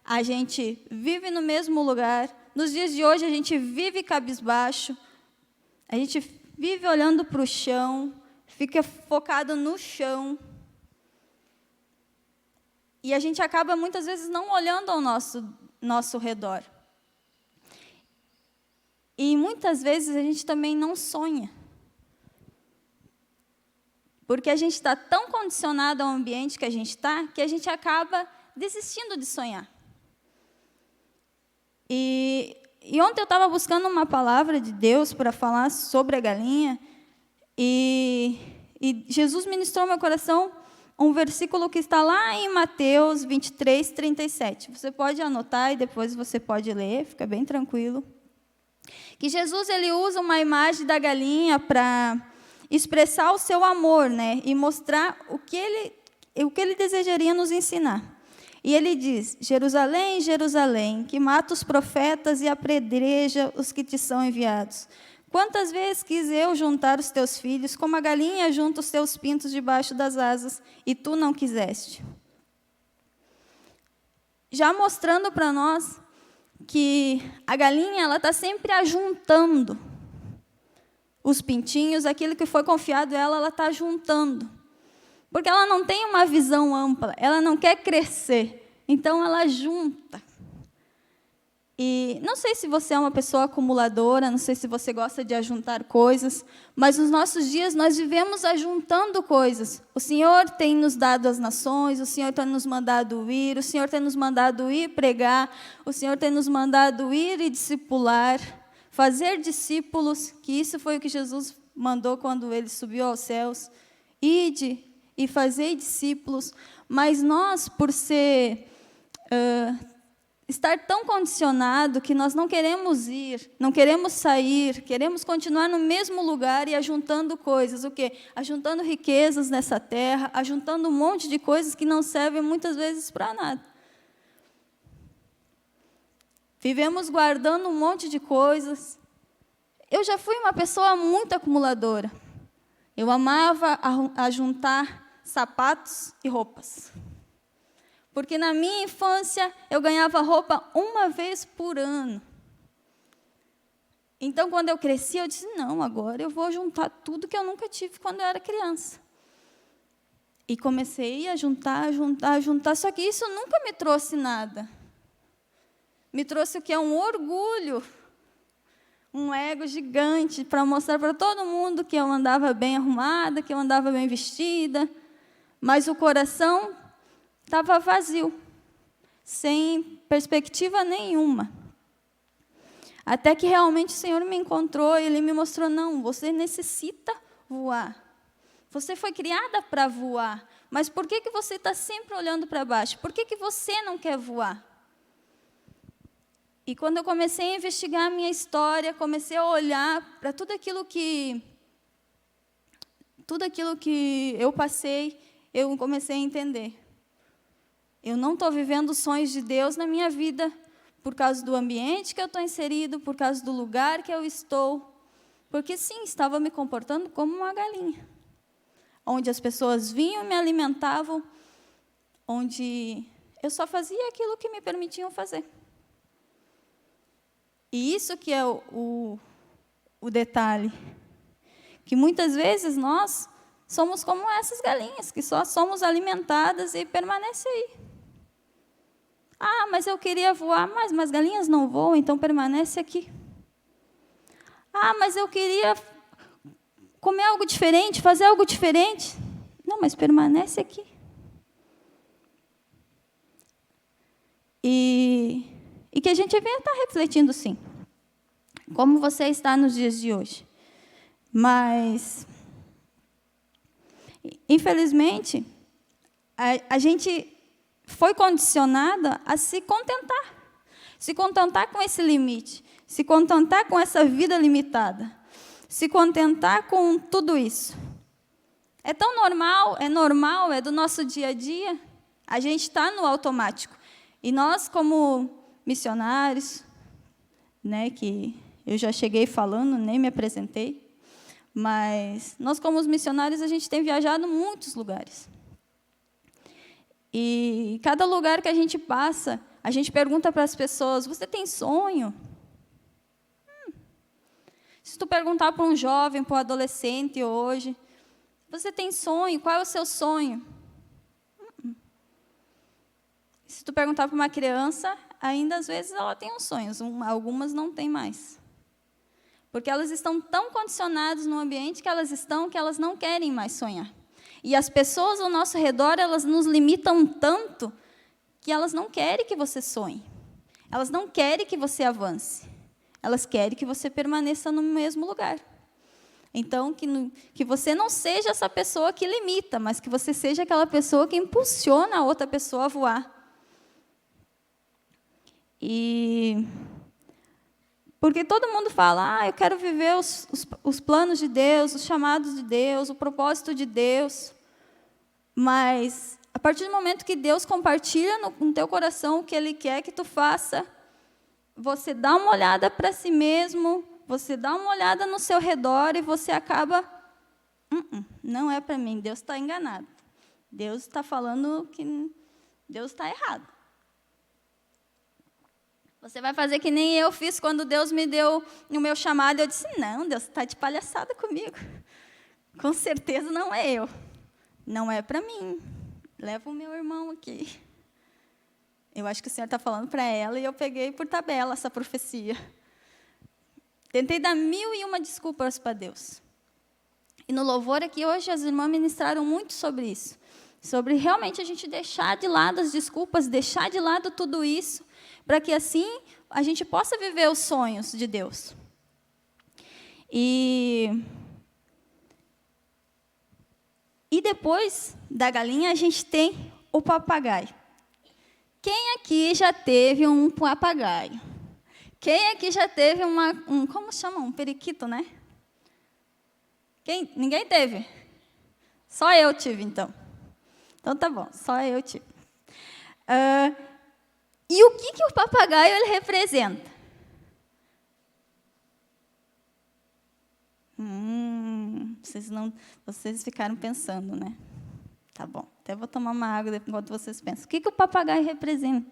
Speaker 6: a gente vive no mesmo lugar. Nos dias de hoje, a gente vive cabisbaixo, a gente vive olhando para o chão, fica focado no chão. E a gente acaba, muitas vezes, não olhando ao nosso redor. E, muitas vezes, a gente também não sonha. Porque a gente está tão condicionado ao ambiente que a gente está, que a gente acaba desistindo de sonhar. E ontem eu estava buscando uma palavra de Deus para falar sobre a galinha, e Jesus ministrou no meu coração um versículo que está lá em Mateus 23, 37. Você pode anotar e depois você pode ler, fica bem tranquilo. Que Jesus ele usa uma imagem da galinha para expressar o seu amor, né, e mostrar o que ele desejaria nos ensinar. E ele diz: Jerusalém, Jerusalém, que mata os profetas e apedreja os que te são enviados. Quantas vezes quis eu juntar os teus filhos, como a galinha junta os teus pintos debaixo das asas, e tu não quiseste. Já mostrando para nós que a galinha ela está sempre ajuntando os pintinhos, aquilo que foi confiado a ela, ela está juntando. Porque ela não tem uma visão ampla, ela não quer crescer, então ela junta. E não sei se você é uma pessoa acumuladora, não sei se você gosta de ajuntar coisas, mas nos nossos dias nós vivemos ajuntando coisas. O Senhor tem nos dado as nações, o Senhor tem nos mandado ir, o Senhor tem nos mandado ir pregar, o Senhor tem nos mandado ir e discipular, fazer discípulos, que isso foi o que Jesus mandou quando ele subiu aos céus. Ide e fazer discípulos, mas nós, por estar tão condicionado que nós não queremos ir, não queremos sair, queremos continuar no mesmo lugar e ajuntando coisas. O quê? Ajuntando riquezas nessa terra, ajuntando um monte de coisas que não servem muitas vezes para nada. Vivemos guardando um monte de coisas. Eu já fui uma pessoa muito acumuladora. Eu amava ajuntar sapatos e roupas. Porque na minha infância eu ganhava roupa uma vez por ano. Então, quando eu cresci, eu disse: não, agora eu vou juntar tudo que eu nunca tive quando eu era criança. E comecei a juntar. Só que isso nunca me trouxe nada. Me trouxe o que é um orgulho, um ego gigante, para mostrar para todo mundo que eu andava bem arrumada, que eu andava bem vestida. Mas o coração estava vazio, sem perspectiva nenhuma. Até que realmente o Senhor me encontrou e Ele me mostrou: não, você necessita voar. Você foi criada para voar. Mas por que você está sempre olhando para baixo? Por que você não quer voar? E quando eu comecei a investigar a minha história, comecei a olhar para tudo aquilo que eu passei, eu comecei a entender. Eu não estou vivendo os sonhos de Deus na minha vida por causa do ambiente que eu estou inserido, por causa do lugar que eu estou. Porque, sim, estava me comportando como uma galinha, onde as pessoas vinham e me alimentavam, onde eu só fazia aquilo que me permitiam fazer. E isso que é o detalhe, que muitas vezes nós somos como essas galinhas, que só somos alimentadas e permanecem aí. Ah, mas eu queria voar, mas galinhas não voam, então permanece aqui. Ah, mas eu queria comer algo diferente, fazer algo diferente. Não, mas permanece aqui. E que a gente venha estar refletindo, sim, como você está nos dias de hoje. Mas, infelizmente, a gente foi condicionada a se contentar com esse limite, se contentar com essa vida limitada, se contentar com tudo isso. É tão normal, é do nosso dia a dia, a gente está no automático. E nós, como missionários, né, que eu já cheguei falando, nem me apresentei, mas nós, como os missionários, a gente tem viajado em muitos lugares. E cada lugar que a gente passa, a gente pergunta para as pessoas: você tem sonho? Se tu perguntar para um jovem, para um adolescente hoje, você tem sonho? Qual é o seu sonho? se tu perguntar para uma criança, ainda às vezes ela tem uns sonhos, algumas não têm mais. Porque elas estão tão condicionadas no ambiente que elas não querem mais sonhar. E as pessoas ao nosso redor, elas nos limitam tanto que elas não querem que você sonhe. Elas não querem que você avance. Elas querem que você permaneça no mesmo lugar. Então, que você não seja essa pessoa que limita, mas que você seja aquela pessoa que impulsiona a outra pessoa a voar. Porque todo mundo fala, eu quero viver os planos de Deus, os chamados de Deus, o propósito de Deus. Mas, a partir do momento que Deus compartilha no teu coração o que Ele quer que tu faça, você dá uma olhada para si mesmo, você dá uma olhada no seu redor e você acaba, não é para mim, Deus está enganado. Deus está falando que Deus está errado. Você vai fazer que nem eu fiz quando Deus me deu o meu chamado. Eu disse, não, Deus está de palhaçada comigo. Com certeza não é eu. Não é para mim. Leva o meu irmão aqui. Eu acho que o Senhor está falando para ela e eu peguei por tabela essa profecia. Tentei dar 1001 desculpas para Deus. E no louvor aqui hoje as irmãs ministraram muito sobre isso. Sobre realmente a gente deixar de lado as desculpas, deixar de lado tudo isso, para que assim a gente possa viver os sonhos de Deus. E depois da galinha a gente tem o papagaio. Quem aqui já teve um papagaio? Quem aqui já teve como chama? Um periquito, né? Ninguém teve? Só eu tive, então. Então, tá bom, só eu tive. E o que o papagaio ele representa? Vocês ficaram pensando, né? Tá bom, até vou tomar uma água enquanto vocês pensam. O que o papagaio representa?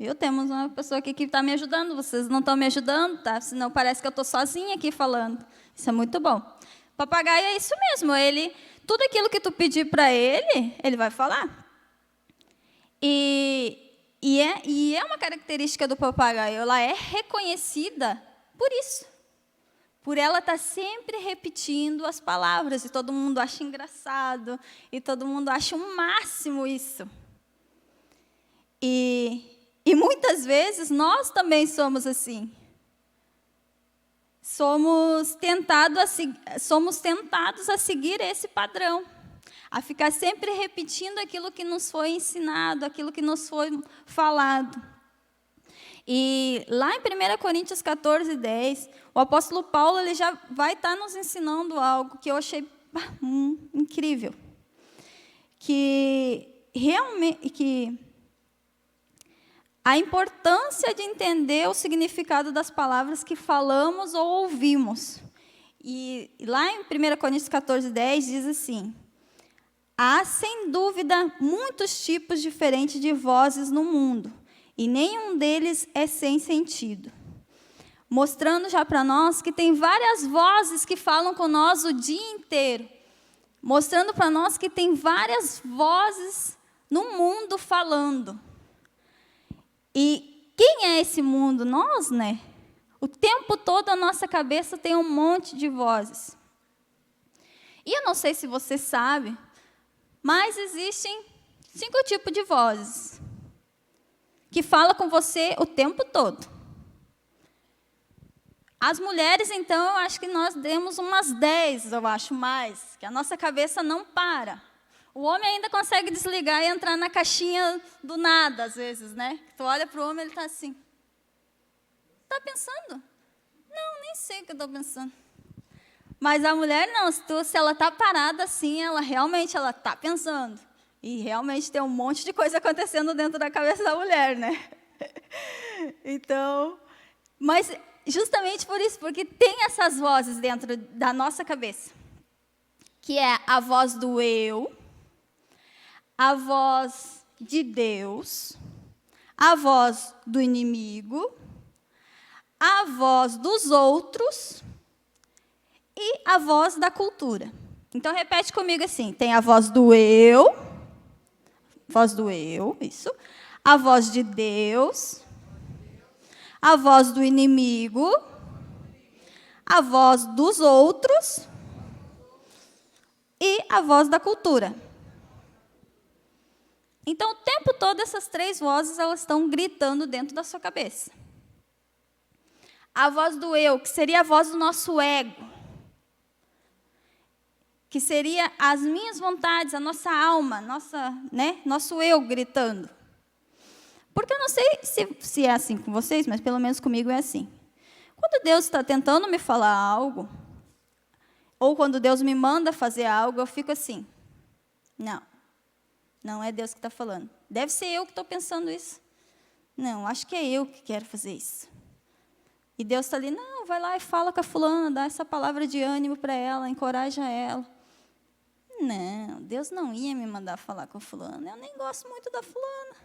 Speaker 6: Viu? Temos uma pessoa aqui que está me ajudando. Vocês não estão me ajudando, tá? Senão parece que eu estou sozinha aqui falando. Isso é muito bom. Papagaio é isso mesmo. Tudo aquilo que tu pedir para ele vai falar. E é uma característica do papagaio. Ela é reconhecida por isso. Por ela estar sempre repetindo as palavras. E todo mundo acha engraçado. E todo mundo acha o máximo isso. E muitas vezes nós também somos assim. Somos tentados a seguir esse padrão. A ficar sempre repetindo aquilo que nos foi ensinado, aquilo que nos foi falado. E lá em 1 Coríntios 14:10, o apóstolo Paulo ele já vai estar nos ensinando algo que eu achei incrível. Que a importância de entender o significado das palavras que falamos ou ouvimos. E lá em 1 Coríntios 14:10 diz assim: há, sem dúvida, muitos tipos diferentes de vozes no mundo, e nenhum deles é sem sentido. Mostrando já para nós que tem várias vozes que falam com nós o dia inteiro. Mostrando para nós que tem várias vozes no mundo falando. E quem é esse mundo? Nós, né? O tempo todo a nossa cabeça tem um monte de vozes. E eu não sei se você sabe, mas existem 5 tipos de vozes que falam com você o tempo todo. As mulheres, então, eu acho que nós demos umas 10, eu acho mais, que a nossa cabeça não para. O homem ainda consegue desligar e entrar na caixinha do nada, às vezes, né? Tu olha para o homem, ele está assim. Está pensando? Não, nem sei o que eu estou pensando. Mas a mulher não, se ela está parada assim, ela realmente está pensando. E realmente tem um monte de coisa acontecendo dentro da cabeça da mulher, né? Então, mas justamente por isso, porque tem essas vozes dentro da nossa cabeça. Que é a voz do eu, a voz de Deus, a voz do inimigo, a voz dos outros e a voz da cultura. Então, repete comigo assim, tem a voz do eu, isso, a voz de Deus, a voz do inimigo, a voz dos outros e a voz da cultura. Então, o tempo todo, essas 3 vozes, elas estão gritando dentro da sua cabeça. A voz do eu, que seria a voz do nosso ego, que seria as minhas vontades, a nossa alma, nosso eu gritando. Porque eu não sei se é assim com vocês, mas pelo menos comigo é assim. Quando Deus está tentando me falar algo, ou quando Deus me manda fazer algo, eu fico assim, não é Deus que está falando. Deve ser eu que estou pensando isso. Não, acho que é eu que quero fazer isso. E Deus está ali, não, vai lá e fala com a fulana, dá essa palavra de ânimo para ela, encoraja ela. Não, Deus não ia me mandar falar com a fulana. Eu nem gosto muito da fulana.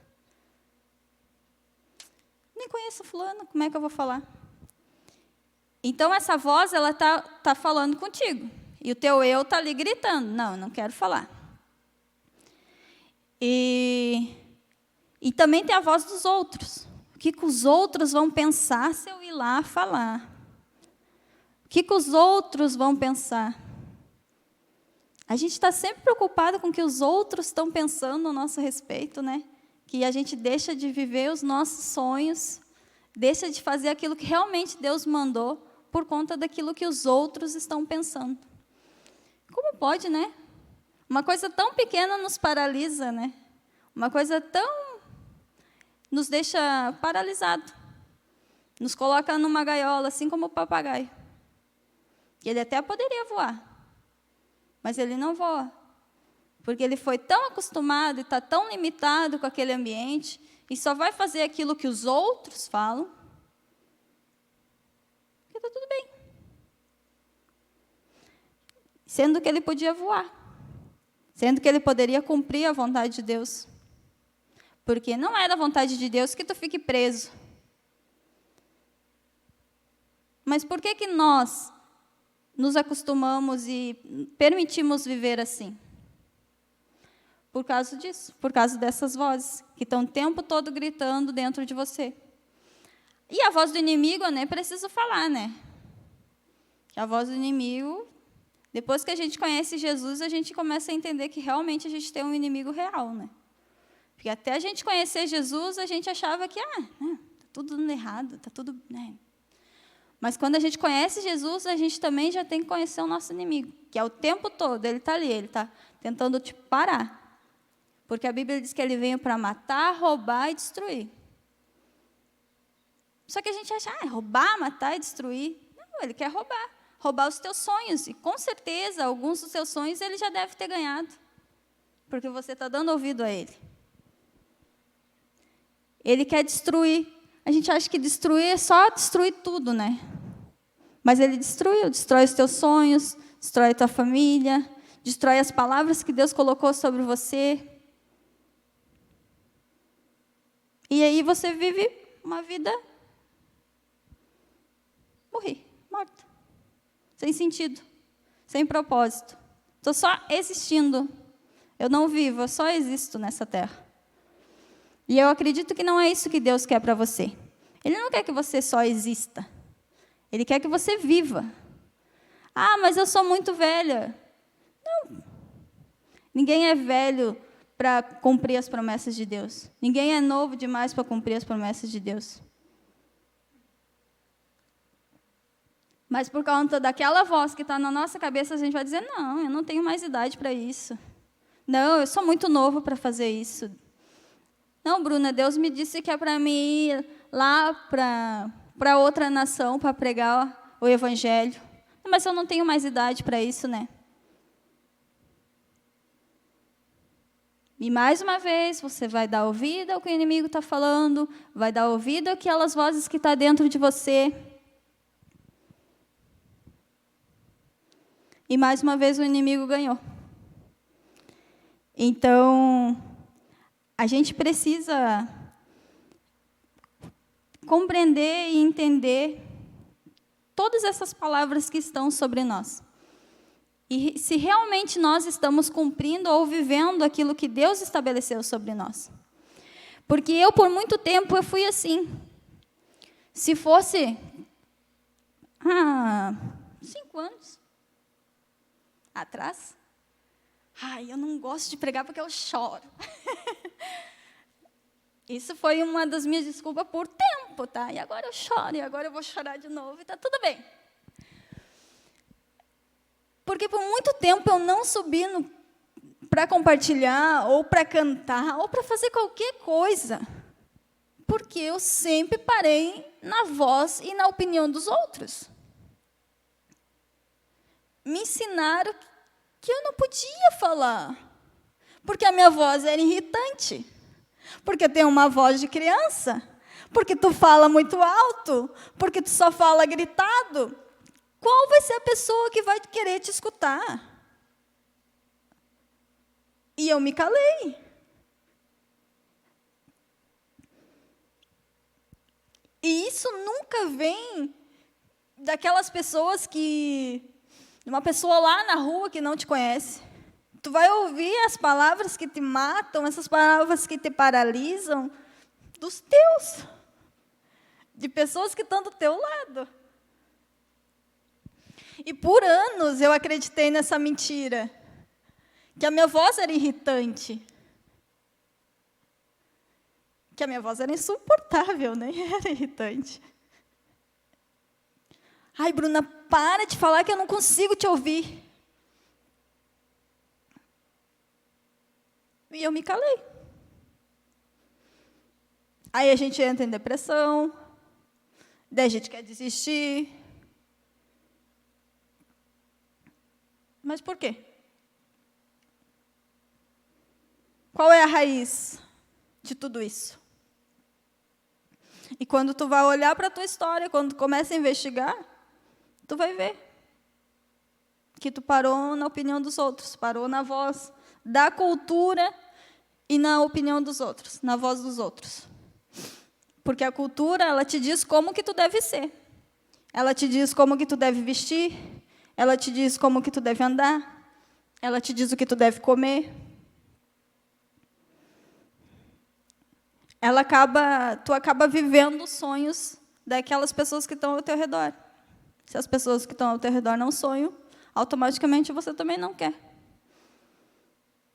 Speaker 6: Nem conheço a fulana, como é que eu vou falar? Então, essa voz, ela está falando contigo. E o teu eu está ali gritando, não, eu não quero falar. E também tem a voz dos outros. O que os outros vão pensar se eu ir lá falar? O que os outros vão pensar? A gente está sempre preocupado com o que os outros estão pensando a nosso respeito, né? Que a gente deixa de viver os nossos sonhos, deixa de fazer aquilo que realmente Deus mandou por conta daquilo que os outros estão pensando. Como pode, né? Uma coisa tão pequena nos paralisa, né? Uma coisa tão nos deixa paralisado. Nos coloca numa gaiola, assim como o papagaio. E ele até poderia voar, mas ele não voa. Porque ele foi tão acostumado e está tão limitado com aquele ambiente, e só vai fazer aquilo que os outros falam, que está tudo bem. Sendo que ele podia voar. Sendo que ele poderia cumprir a vontade de Deus. Porque não é da vontade de Deus que tu fique preso. Mas por que nós nos acostumamos e permitimos viver assim? Por causa disso, por causa dessas vozes que estão o tempo todo gritando dentro de você. E a voz do inimigo, eu nem preciso falar, né? A voz do inimigo, depois que a gente conhece Jesus, a gente começa a entender que realmente a gente tem um inimigo real, né? Porque até a gente conhecer Jesus, a gente achava que está tudo dando errado, está tudo... né? Mas quando a gente conhece Jesus, a gente também já tem que conhecer o nosso inimigo, que é o tempo todo, ele está ali, ele está tentando te parar. Porque a Bíblia diz que ele veio para matar, roubar e destruir. Só que a gente acha, roubar, matar e destruir. Não, ele quer roubar. Roubar os teus sonhos. E, com certeza, alguns dos seus sonhos ele já deve ter ganhado. Porque você está dando ouvido a ele. Ele quer destruir. A gente acha que destruir é só destruir tudo, né? Mas ele destrói os teus sonhos, destrói a tua família, destrói as palavras que Deus colocou sobre você. E aí você vive uma vida morta, sem sentido, sem propósito. Estou só existindo. Eu não vivo, eu só existo nessa terra. E eu acredito que não é isso que Deus quer para você. Ele não quer que você só exista. Ele quer que você viva. Mas eu sou muito velha. Não. Ninguém é velho para cumprir as promessas de Deus. Ninguém é novo demais para cumprir as promessas de Deus. Mas por conta daquela voz que está na nossa cabeça, a gente vai dizer, não, eu não tenho mais idade para isso. Não, eu sou muito novo para fazer isso. Não, Bruna, Deus me disse que é para mim ir lá para outra nação para pregar o Evangelho. Mas eu não tenho mais idade para isso, né? E, mais uma vez, você vai dar ouvido ao que o inimigo está falando, vai dar ouvido àquelas vozes que estão dentro de você. E, mais uma vez, o inimigo ganhou. Então, a gente precisa compreender e entender todas essas palavras que estão sobre nós. E se realmente nós estamos cumprindo ou vivendo aquilo que Deus estabeleceu sobre nós. Porque eu, por muito tempo, eu fui assim. Se fosse 5 anos atrás, eu não gosto de pregar porque eu choro. Isso foi uma das minhas desculpas por tempo, tá? E agora eu choro, e agora eu vou chorar de novo, e tá tudo bem. Porque por muito tempo eu não subi para compartilhar, ou para cantar, ou para fazer qualquer coisa. Porque eu sempre parei na voz e na opinião dos outros. Me ensinaram que eu não podia falar, porque a minha voz era irritante, porque eu tenho uma voz de criança, porque tu fala muito alto, porque tu só fala gritado. Qual vai ser a pessoa que vai querer te escutar? E eu me calei. E isso nunca vem daquelas pessoas que... Uma pessoa lá na rua que não te conhece. Tu vai ouvir as palavras que te matam, essas palavras que te paralisam, dos teus. De pessoas que estão do teu lado. E por anos eu acreditei nessa mentira. Que a minha voz era irritante. Que a minha voz era insuportável, nem era irritante. Ai, Bruna, para de falar que eu não consigo te ouvir. E eu me calei. Aí a gente entra em depressão, daí a gente quer desistir. Mas por quê? Qual é a raiz de tudo isso? E quando tu vai olhar para a tua história, quando tu começa a investigar, tu vai ver que tu parou na opinião dos outros, parou na voz da cultura e na opinião dos outros, na voz dos outros. Porque a cultura, ela te diz como que tu deve ser. Ela te diz como que tu deve vestir, ela te diz como que tu deve andar, ela te diz o que tu deve comer. Tu acaba vivendo os sonhos daquelas pessoas que estão ao teu redor. Se as pessoas que estão ao teu redor não sonham, automaticamente você também não quer.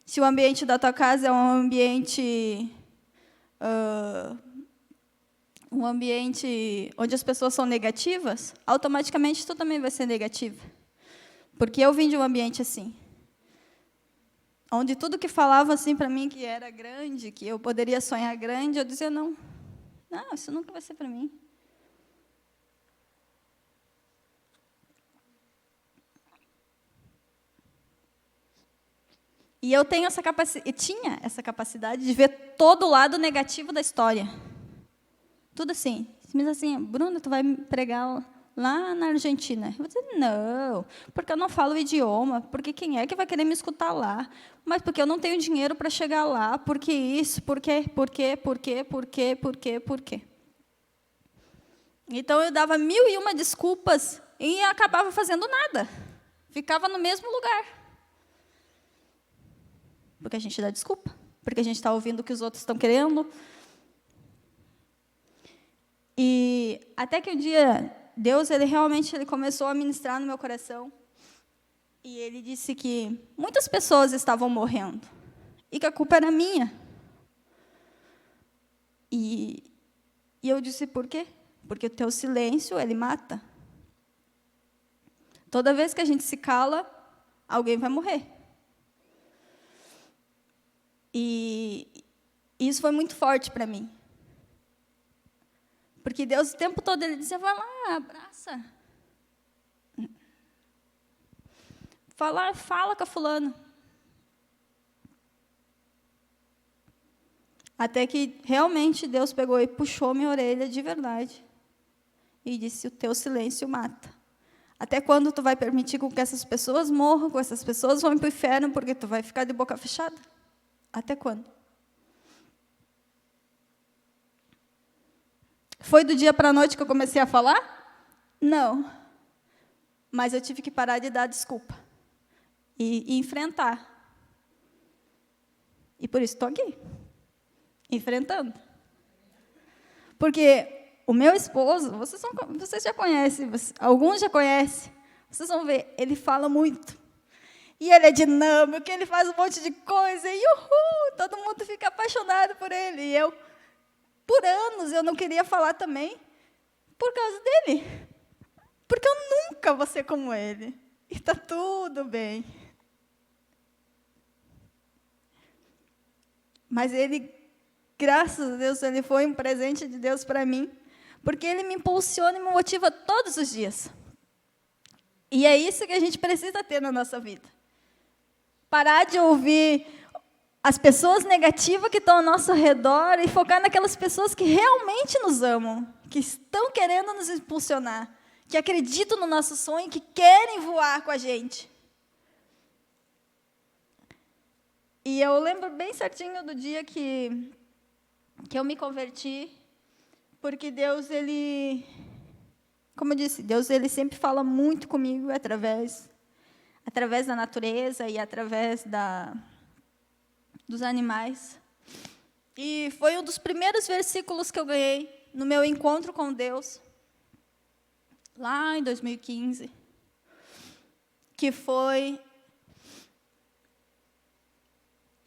Speaker 6: Se o ambiente da tua casa é um ambiente onde as pessoas são negativas, automaticamente tu também vai ser negativa. Porque eu vim de um ambiente assim, onde tudo que falava assim para mim que era grande, que eu poderia sonhar grande, eu dizia não, isso nunca vai ser para mim. E eu tinha essa capacidade de ver todo o lado negativo da história. Tudo assim. Mas assim, Bruna, tu vai pregar lá na Argentina. Eu vou dizer, não, porque eu não falo o idioma, porque quem é que vai querer me escutar lá? Mas porque eu não tenho dinheiro para chegar lá, porque isso, por quê? Então, eu dava 1001 desculpas e acabava fazendo nada. Ficava no mesmo lugar. Porque a gente dá desculpa, porque a gente está ouvindo o que os outros estão querendo. E até que um dia, Deus realmente começou a ministrar no meu coração. E Ele disse que muitas pessoas estavam morrendo. E que a culpa era minha. E eu disse, por quê? Porque o teu silêncio, ele mata. Toda vez que a gente se cala, alguém vai morrer. E isso foi muito forte para mim. Porque Deus, o tempo todo, Ele dizia, vai lá, abraça. Fala com a fulana. Até que, realmente, Deus pegou e puxou minha orelha de verdade. E disse, o teu silêncio mata. Até quando tu vai permitir que essas pessoas morram, que essas pessoas vão para o inferno, porque tu vai ficar de boca fechada? Até quando? Foi do dia para a noite que eu comecei a falar? Não. Mas eu tive que parar de dar desculpa e enfrentar. E por isso estou aqui, enfrentando. Porque o meu esposo, vocês já conhecem, alguns já conhecem, vocês vão ver, ele fala muito. E ele é dinâmico, ele faz um monte de coisa, e todo mundo fica apaixonado por ele. E eu, por anos, eu não queria falar também por causa dele. Porque eu nunca vou ser como ele. E está tudo bem. Mas ele, graças a Deus, ele foi um presente de Deus para mim, porque ele me impulsiona e me motiva todos os dias. E é isso que a gente precisa ter na nossa vida. Parar de ouvir as pessoas negativas que estão ao nosso redor e focar naquelas pessoas que realmente nos amam, que estão querendo nos impulsionar, que acreditam no nosso sonho, que querem voar com a gente. E eu lembro bem certinho do dia que eu me converti, porque Deus, ele, como eu disse, Deus ele sempre fala muito comigo através da natureza e através dos animais. E foi um dos primeiros versículos que eu ganhei no meu encontro com Deus, lá em 2015, que foi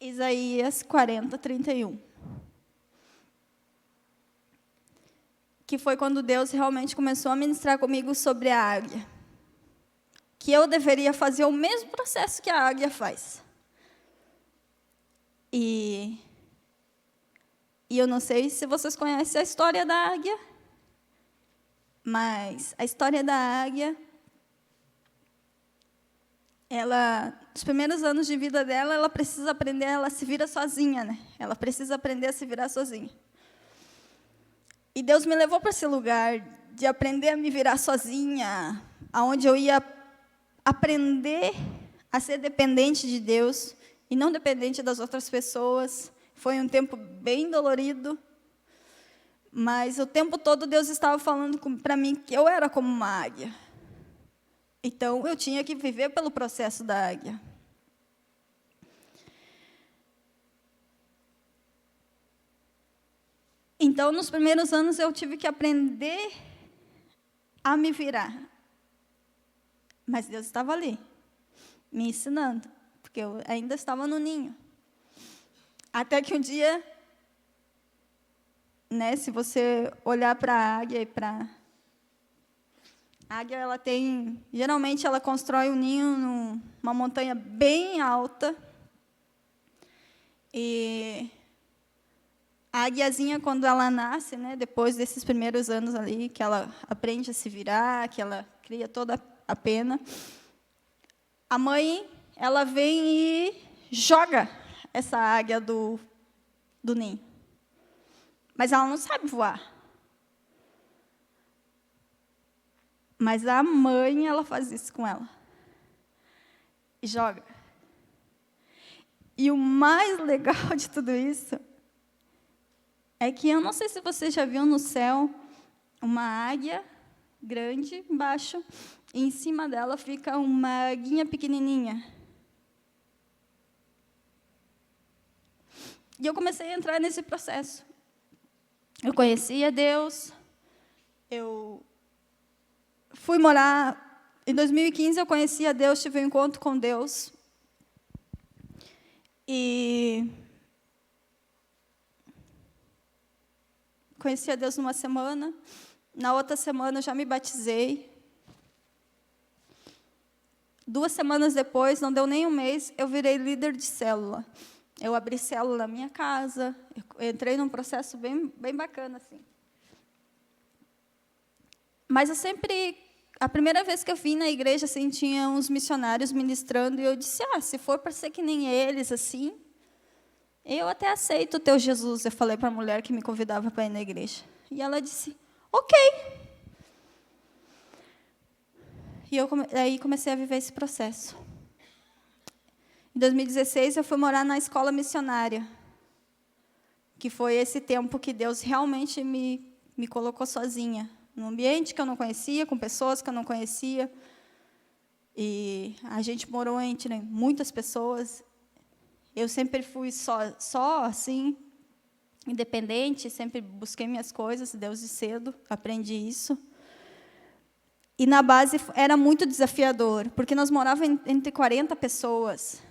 Speaker 6: Isaías 40:31. Que foi quando Deus realmente começou a ministrar comigo sobre a águia. Que eu deveria fazer o mesmo processo que a águia faz. E eu não sei se vocês conhecem a história da águia, mas a história da águia, nos primeiros anos de vida dela, ela precisa aprender, ela se vira sozinha, né? Ela precisa aprender a se virar sozinha. E Deus me levou para esse lugar de aprender a me virar sozinha, aonde eu ia aprender a ser dependente de Deus e não dependente das outras pessoas. Foi um tempo bem dolorido, mas o tempo todo Deus estava falando para mim que eu era como uma águia. Então, eu tinha que viver pelo processo da águia. Então, nos primeiros anos, eu tive que aprender a me virar. Mas Deus estava ali, me ensinando, porque eu ainda estava no ninho. Até que um dia, né, se você olhar para a águia e para... A águia, geralmente, ela constrói um ninho numa montanha bem alta. E a águiazinha, quando ela nasce, né, depois desses primeiros anos ali, que ela aprende a se virar, que ela cria toda a pena, a mãe, ela vem e joga essa águia do ninho. Mas ela não sabe voar. Mas a mãe, ela faz isso com ela. E joga. E o mais legal de tudo isso é que eu não sei se você já viu no céu uma águia grande embaixo e em cima dela fica uma aguinha pequenininha. E eu comecei a entrar nesse processo. Eu conhecia Deus, eu fui morar... Em 2015, eu conheci a Deus, tive um encontro com Deus. E conheci a Deus numa semana. Na outra semana, eu já me batizei. 2 semanas depois, não deu nem um mês, eu virei líder de célula. Eu abri célula na minha casa. Eu entrei num processo bem bacana, assim. Mas eu sempre... A primeira vez que eu vim na igreja, assim, tinha uns missionários ministrando, e eu disse, se for para ser que nem eles, assim, eu até aceito o teu Jesus. Eu falei para a mulher que me convidava para ir na igreja. E ela disse, ok. E aí comecei a viver esse processo. Em 2016, eu fui morar na escola missionária, que foi esse tempo que Deus realmente me me colocou sozinha, num ambiente que eu não conhecia, com pessoas que eu não conhecia. E a gente morou entre muitas pessoas. Eu sempre fui só assim, independente, sempre busquei minhas coisas, desde cedo, aprendi isso. E na base era muito desafiador, porque nós morávamos entre 40 pessoas.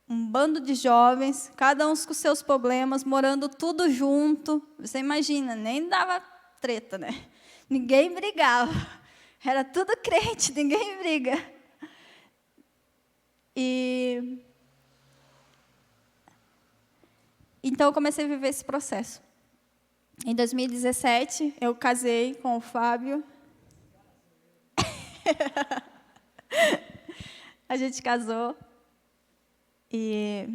Speaker 6: Um bando de jovens, cada um com seus problemas, morando tudo junto. Você imagina, nem dava treta, né? Ninguém brigava. Era tudo crente, ninguém briga. E então eu comecei a viver esse processo. Em 2017, eu casei com o Fábio. A gente casou. E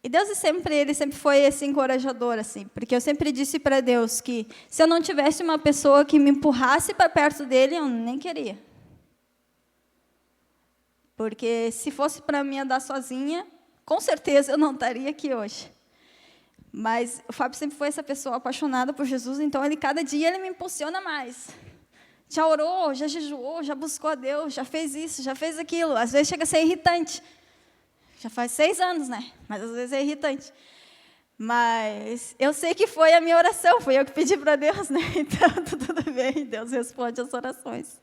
Speaker 6: Deus ele sempre foi esse encorajador, assim, porque eu sempre disse para Deus que se eu não tivesse uma pessoa que me empurrasse para perto dele, eu nem queria. Porque se fosse para mim andar sozinha, com certeza eu não estaria aqui hoje. Mas o Fábio sempre foi essa pessoa apaixonada por Jesus, então cada dia ele me impulsiona mais. Já orou, já jejuou, já buscou a Deus, já fez isso, já fez aquilo. Às vezes chega a ser irritante. Já faz 6 anos, né? Mas às vezes é irritante. Mas eu sei que foi a minha oração, foi eu que pedi para Deus, né? Então, tudo bem, Deus responde as orações.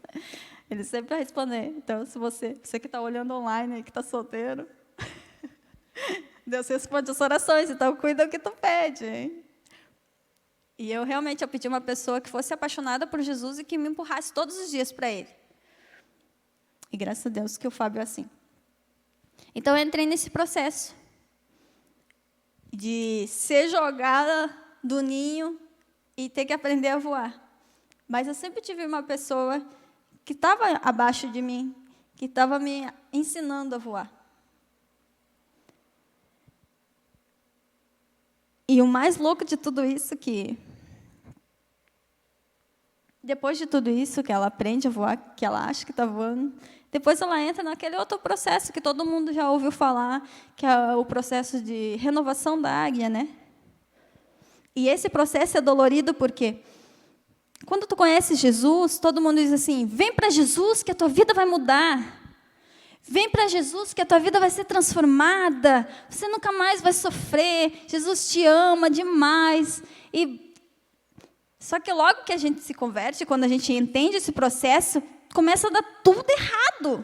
Speaker 6: Ele sempre vai responder. Então, se você que está olhando online, que está solteiro, Deus responde as orações, então cuida do que tu pede, hein? E eu pedi uma pessoa que fosse apaixonada por Jesus e que me empurrasse todos os dias para Ele. E graças a Deus que o Fábio é assim. Então, eu entrei nesse processo de ser jogada do ninho e ter que aprender a voar. Mas eu sempre tive uma pessoa que estava abaixo de mim, que estava me ensinando a voar. E o mais louco de tudo isso que, depois de tudo isso, que ela aprende a voar, que ela acha que está voando, depois ela entra naquele outro processo que todo mundo já ouviu falar, que é o processo de renovação da águia, né? E esse processo é dolorido porque, quando tu conheces Jesus, todo mundo diz assim, vem para Jesus que a tua vida vai mudar. Vem para Jesus que a tua vida vai ser transformada. Você nunca mais vai sofrer. Jesus te ama demais. Só que logo que a gente se converte, quando a gente entende esse processo, começa a dar tudo errado.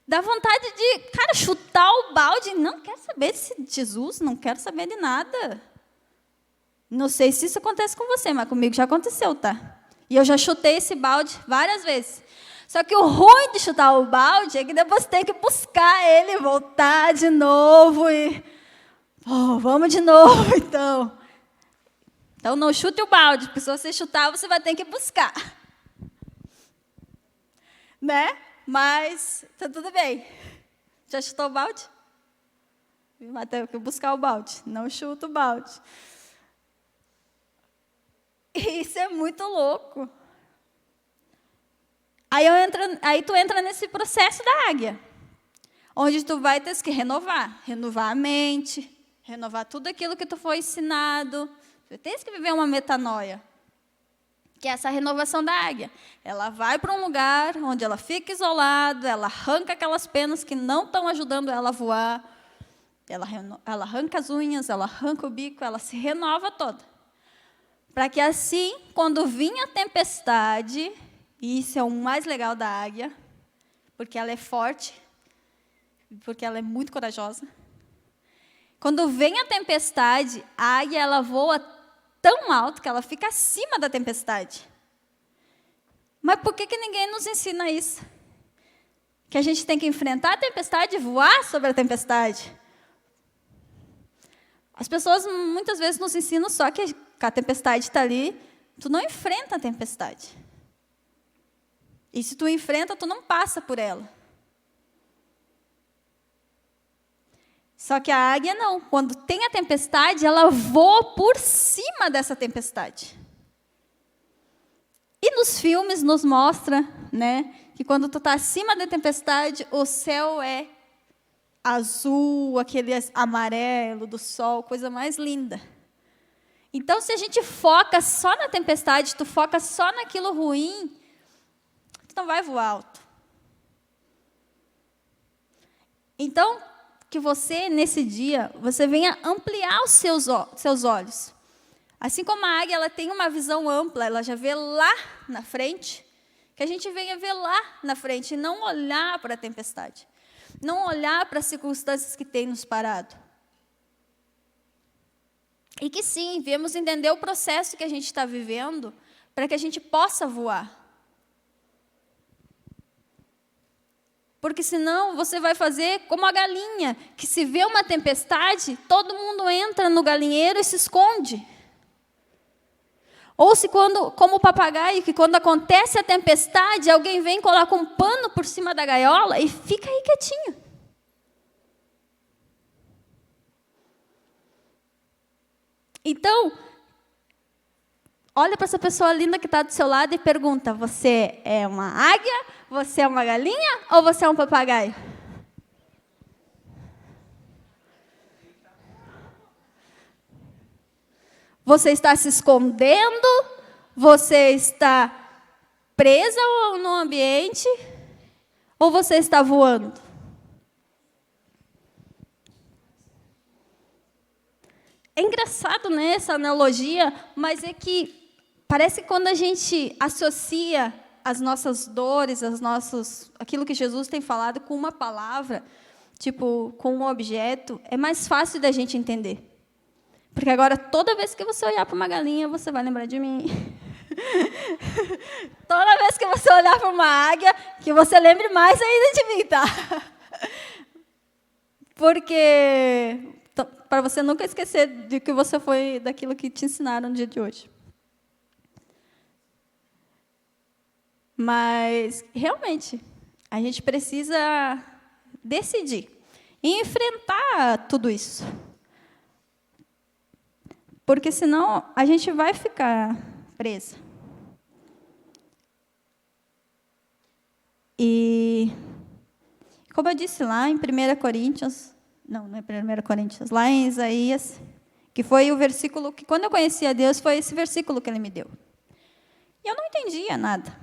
Speaker 6: Dá vontade de, chutar o balde. Não quero saber de Jesus, não quero saber de nada. Não sei se isso acontece com você, mas comigo já aconteceu, tá? E eu já chutei esse balde várias vezes. Só que o ruim de chutar o balde é que depois tem que buscar ele, voltar de novo e... vamos de novo, então. Então, não chute o balde, porque se você chutar, você vai ter que buscar. Né? Mas, tá tudo bem. Já chutou o balde? Vai ter que buscar o balde. Não chuta o balde. E isso é muito louco. Aí tu entra nesse processo da águia, onde tu vai ter que renovar a mente, renovar tudo aquilo que tu foi ensinado. Tu tens que viver uma metanoia, que é essa renovação da águia. Ela vai para um lugar onde ela fica isolada, ela arranca aquelas penas que não estão ajudando ela a voar, ela arranca as unhas, ela arranca o bico, ela se renova toda. Para que assim, quando vinha a tempestade, e isso é o mais legal da águia, porque ela é forte, porque ela é muito corajosa. Quando vem a tempestade, a águia ela voa tão alto que ela fica acima da tempestade. Mas por que ninguém nos ensina isso? Que a gente tem que enfrentar a tempestade e voar sobre a tempestade. As pessoas muitas vezes nos ensinam só que a tempestade está ali, tu não enfrenta a tempestade. E se tu enfrenta, tu não passa por ela. Só que a águia não. Quando tem a tempestade, ela voa por cima dessa tempestade. E nos filmes nos mostra, né, que quando tu está acima da tempestade, o céu é azul, aquele amarelo do sol, coisa mais linda. Então, se a gente foca só na tempestade, tu foca só naquilo ruim, tu não vai voar alto. Então, que você, nesse dia, você venha ampliar os seus olhos. Assim como a águia ela tem uma visão ampla, ela já vê lá na frente, que a gente venha ver lá na frente e não olhar para a tempestade. Não olhar para as circunstâncias que tem nos parado. E que sim, viemos entender o processo que a gente está vivendo para que a gente possa voar. Porque senão você vai fazer como a galinha, que se vê uma tempestade, todo mundo entra no galinheiro e se esconde. Ou se como o papagaio, que quando acontece a tempestade, alguém vem e coloca um pano por cima da gaiola e fica aí quietinho. Então, olha para essa pessoa linda que está do seu lado e pergunta, você é uma águia, você é uma galinha ou você é um papagaio? Você está se escondendo? Você está presa no ambiente? Ou você está voando? É engraçado, né, essa analogia, mas é que parece que quando a gente associa as nossas dores, aquilo que Jesus tem falado com uma palavra, tipo, com um objeto, é mais fácil da gente entender. Porque agora, toda vez que você olhar para uma galinha, você vai lembrar de mim. Toda vez que você olhar para uma águia, que você lembre mais ainda de mim, tá? Porque para você nunca esquecer de que você foi, daquilo que te ensinaram no dia de hoje. Mas, realmente, a gente precisa decidir e enfrentar tudo isso. Porque, senão, a gente vai ficar presa. E, como eu disse lá em 1 Coríntios, não é 1 Coríntios, lá em Isaías, que foi o versículo que, quando eu conheci a Deus, foi esse versículo que Ele me deu. E eu não entendia nada.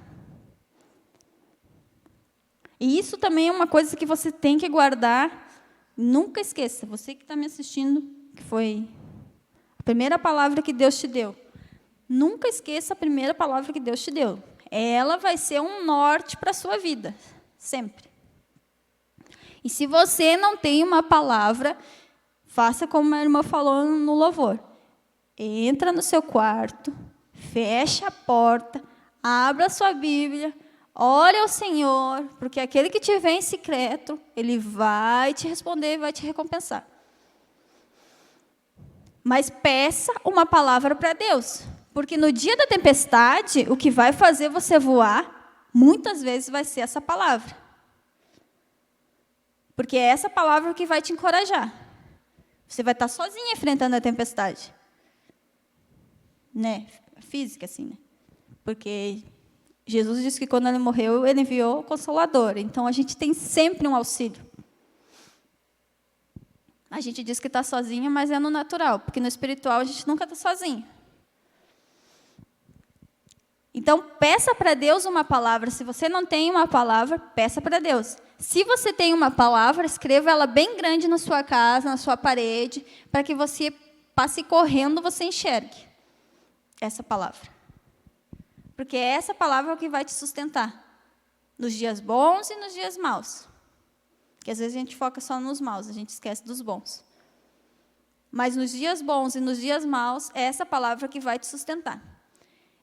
Speaker 6: E isso também é uma coisa que você tem que guardar. Nunca esqueça, você que está me assistindo, que foi a primeira palavra que Deus te deu. Nunca esqueça a primeira palavra que Deus te deu. Ela vai ser um norte para a sua vida, sempre. E se você não tem uma palavra, faça como a irmã falou no louvor. Entra no seu quarto, fecha a porta, abra a sua Bíblia, ore ao Senhor, porque aquele que te vê em secreto, Ele vai te responder e vai te recompensar. Mas peça uma palavra para Deus, porque no dia da tempestade, o que vai fazer você voar, muitas vezes vai ser essa palavra. Porque é essa palavra que vai te encorajar. Você vai estar sozinha enfrentando a tempestade. Né? Física, assim, né? Porque Jesus disse que quando Ele morreu, Ele enviou o Consolador. Então, a gente tem sempre um auxílio. A gente diz que está sozinho, mas é no natural, porque no espiritual a gente nunca está sozinho. Então, peça para Deus uma palavra. Se você não tem uma palavra, peça para Deus. Se você tem uma palavra, escreva ela bem grande na sua casa, na sua parede, para que você passe correndo, você enxergue essa palavra. Porque essa palavra é o que vai te sustentar, nos dias bons e nos dias maus. Porque às vezes a gente foca só nos maus, a gente esquece dos bons. Mas nos dias bons e nos dias maus, é essa palavra que vai te sustentar.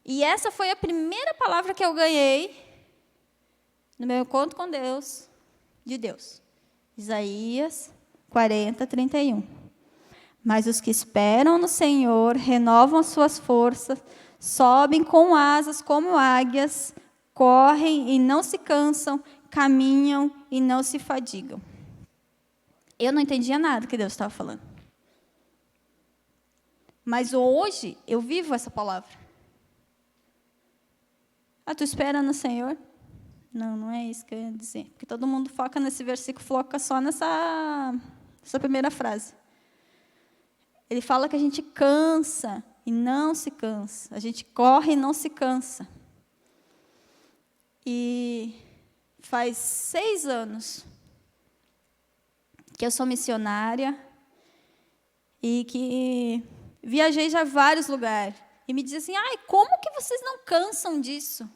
Speaker 6: E essa foi a primeira palavra que eu ganhei no meu encontro com Deus, de Deus. Isaías 40, 31. Mas os que esperam no Senhor renovam as suas forças, sobem com asas como águias, correm e não se cansam, caminham e não se fadigam. Eu não entendia nada que Deus estava falando. Mas hoje eu vivo essa palavra. Ah, tu espera no Senhor? Não, não é isso que eu ia dizer. Porque todo mundo foca nesse versículo, foca só nessa primeira frase. Ele fala que a gente cansa e não se cansa. A gente corre e não se cansa. E faz 6 anos que eu sou missionária e que viajei já a vários lugares. E me dizem assim, ai, como que vocês não cansam disso?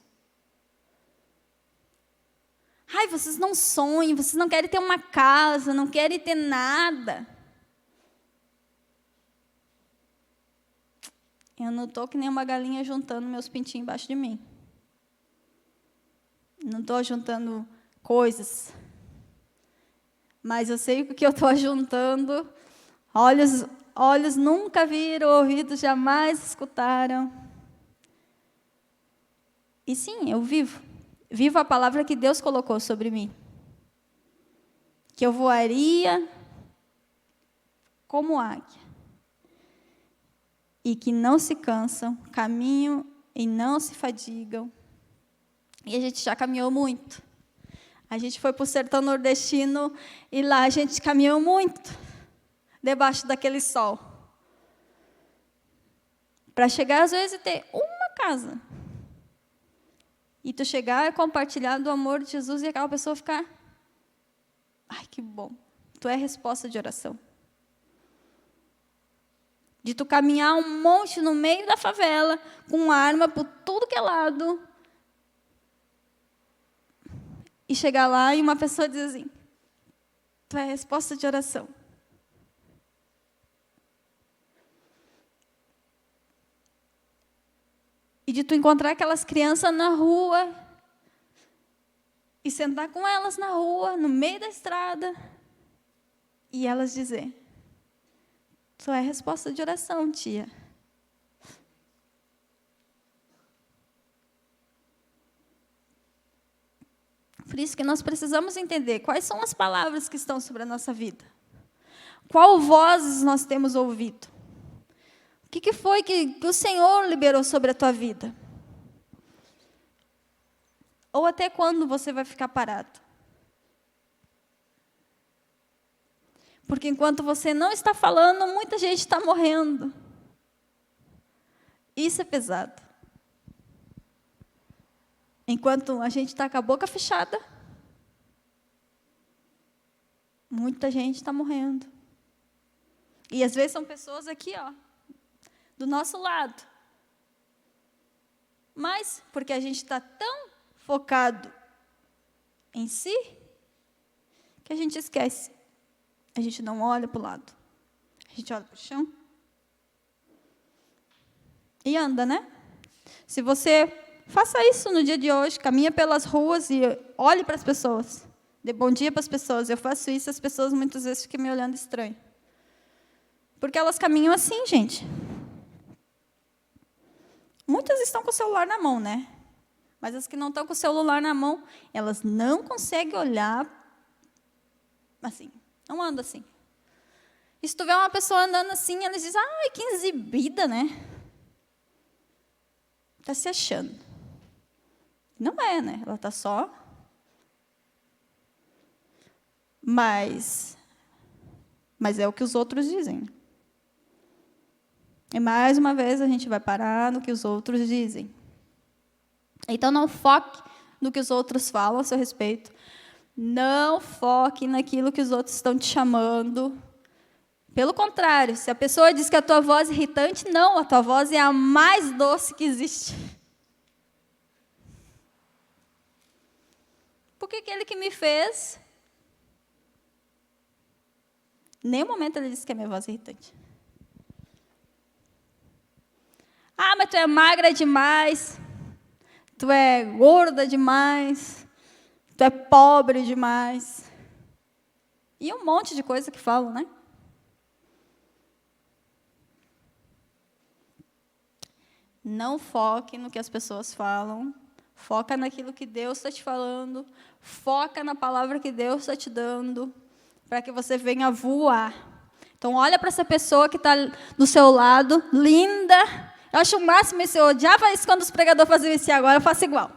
Speaker 6: Ai, vocês não sonham, vocês não querem ter uma casa, não querem ter nada. Eu não estou que nem uma galinha juntando meus pintinhos embaixo de mim. Não estou juntando coisas. Mas eu sei que o que eu estou juntando, olhos nunca viram, ouvidos jamais escutaram. E sim, eu vivo a palavra que Deus colocou sobre mim. Que eu voaria como águia. E que não se cansam, caminham e não se fadigam. E a gente já caminhou muito. A gente foi para o sertão nordestino e lá a gente caminhou muito, debaixo daquele sol. Para chegar, às vezes, e ter uma casa. E tu chegar e compartilhar do amor de Jesus e aquela pessoa ficar, ai, que bom. Tu é resposta de oração. De tu caminhar um monte no meio da favela, com arma por tudo que é lado, e chegar lá e uma pessoa diz assim, tu é resposta de oração. E de tu encontrar aquelas crianças na rua, e sentar com elas na rua, no meio da estrada, e elas dizer, tu é resposta de oração, tia. Por isso que nós precisamos entender quais são as palavras que estão sobre a nossa vida. Qual vozes nós temos ouvido? O que foi que o Senhor liberou sobre a tua vida? Ou até quando você vai ficar parado? Porque enquanto você não está falando, muita gente está morrendo. Isso é pesado. Enquanto a gente está com a boca fechada, muita gente está morrendo. E às vezes são pessoas aqui, ó, do nosso lado. Mas, porque a gente está tão focado em si, que a gente esquece. A gente não olha para o lado. A gente olha para o chão. E anda, né? Se você faça isso no dia de hoje, caminha pelas ruas e olhe para as pessoas. Dê bom dia para as pessoas. Eu faço isso, as pessoas muitas vezes ficam me olhando estranho. Porque elas caminham assim, gente. Muitas estão com o celular na mão, né? Mas as que não estão com o celular na mão, elas não conseguem olhar assim. Não anda assim. E se tu vê uma pessoa andando assim, eles dizem, ai, que exibida, né? Está se achando. Não é, né? Ela está só. Mas é o que os outros dizem. E mais uma vez a gente vai parar no que os outros dizem. Então não foque no que os outros falam a seu respeito. Não foque naquilo que os outros estão te chamando. Pelo contrário, se a pessoa diz que a tua voz é irritante, não, a tua voz é a mais doce que existe. Porque aquele que me fez, em nenhum momento ele disse que a minha voz é irritante. Ah, mas tu é magra demais, tu é gorda demais, tu é pobre demais. E um monte de coisa que falam, né? Não foque no que as pessoas falam. Foca naquilo que Deus está te falando. Foca na palavra que Deus está te dando, para que você venha voar. Então, olha para essa pessoa que está do seu lado, linda. Eu acho o máximo isso. Eu odiava isso quando os pregadores faziam isso, e agora eu faço igual.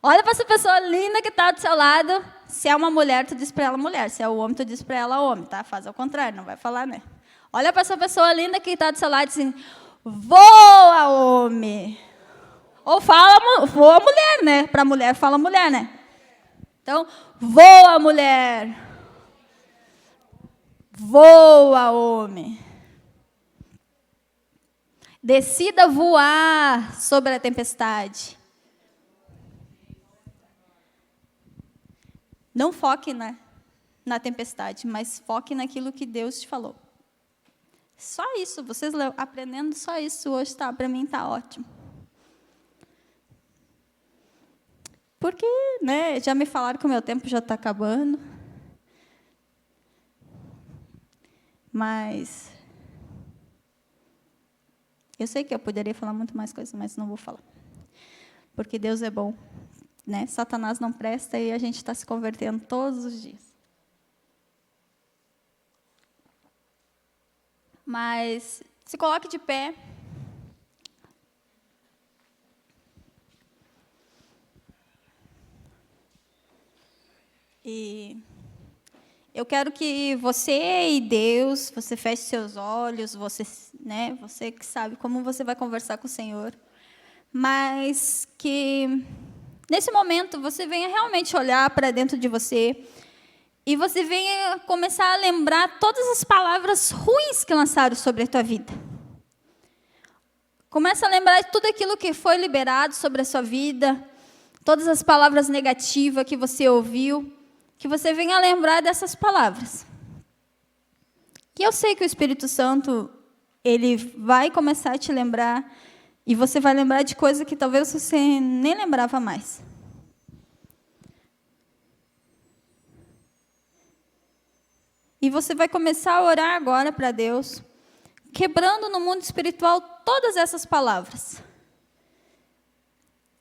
Speaker 6: Olha para essa pessoa linda que está do seu lado. Se é uma mulher, tu diz para ela mulher. Se é um homem, tu diz para ela homem, tá? Faz ao contrário, não vai falar, né? Olha para essa pessoa linda que está do seu lado e diz assim, Voa, homem. Ou fala, voa mulher, né? Para mulher, fala mulher, né? Então, voa, mulher. Voa, homem. Decida voar sobre a tempestade. Não foque na tempestade, mas foque naquilo que Deus te falou. Só isso, vocês aprendendo só isso hoje, para mim está ótimo. Porque, né, já me falaram que o meu tempo já está acabando. Mas eu sei que eu poderia falar muito mais coisas, mas não vou falar. Porque Deus é bom, né? Satanás não presta e a gente está se convertendo todos os dias. Mas se coloque de pé. E eu quero que você e Deus, você feche seus olhos, você que sabe como você vai conversar com o Senhor, mas que nesse momento você venha realmente olhar para dentro de você e você venha começar a lembrar todas as palavras ruins que lançaram sobre a tua vida. Começa a lembrar de tudo aquilo que foi liberado sobre a sua vida, todas as palavras negativas que você ouviu, que você venha lembrar dessas palavras. Que eu sei que o Espírito Santo, ele vai começar a te lembrar, e você vai lembrar de coisas que talvez você nem lembrava mais. E você vai começar a orar agora para Deus, quebrando no mundo espiritual todas essas palavras.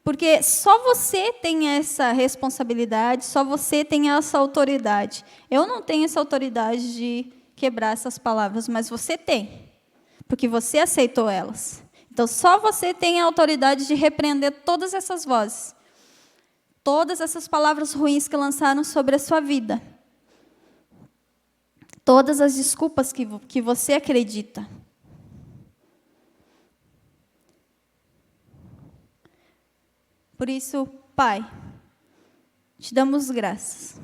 Speaker 6: Porque só você tem essa responsabilidade, só você tem essa autoridade. Eu não tenho essa autoridade de quebrar essas palavras, mas você tem, porque você aceitou elas. Então, só você tem a autoridade de repreender todas essas vozes, todas essas palavras ruins que lançaram sobre a sua vida, todas as desculpas que você acredita. Por isso, Pai, te damos graças,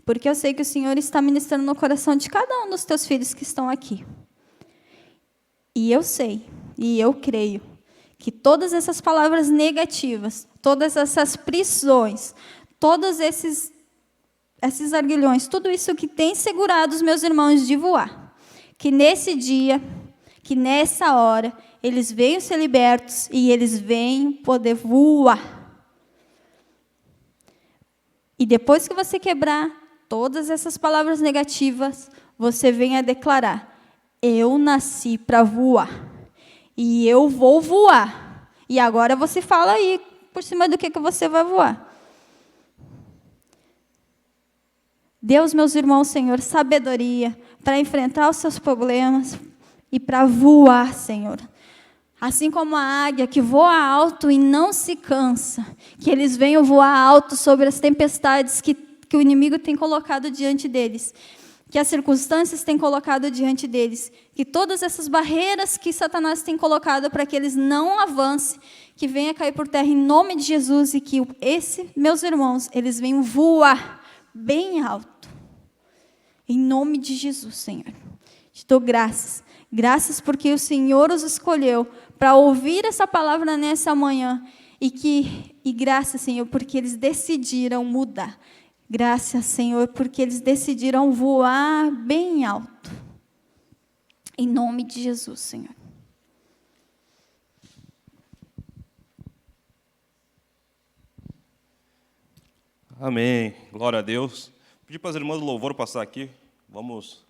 Speaker 6: porque eu sei que o Senhor está ministrando no coração de cada um dos teus filhos que estão aqui. E eu sei, e eu creio, que todas essas palavras negativas, todas essas prisões, todos esses arguilhões, tudo isso que tem segurado os meus irmãos de voar, que nesse dia, que nessa hora, eles venham ser libertos e eles venham poder voar. E depois que você quebrar todas essas palavras negativas, você venha declarar: eu nasci para voar. E eu vou voar. E agora você fala aí, por cima do que você vai voar. Deus, meus irmãos, Senhor, sabedoria para enfrentar os seus problemas e para voar, Senhor. Assim como a águia que voa alto e não se cansa, que eles venham voar alto sobre as tempestades que o inimigo tem colocado diante deles, que as circunstâncias têm colocado diante deles, que todas essas barreiras que Satanás tem colocado para que eles não avancem, que venha cair por terra em nome de Jesus e que meus irmãos, eles venham voar bem alto. Em nome de Jesus, Senhor. Te dou graças. Graças porque o Senhor os escolheu para ouvir essa palavra nessa manhã. E graças, Senhor, porque eles decidiram mudar. Graças, Senhor, porque eles decidiram voar bem alto. Em nome de Jesus, Senhor.
Speaker 5: Amém. Glória a Deus. Pedi para as irmãs do louvor passar aqui. Vamos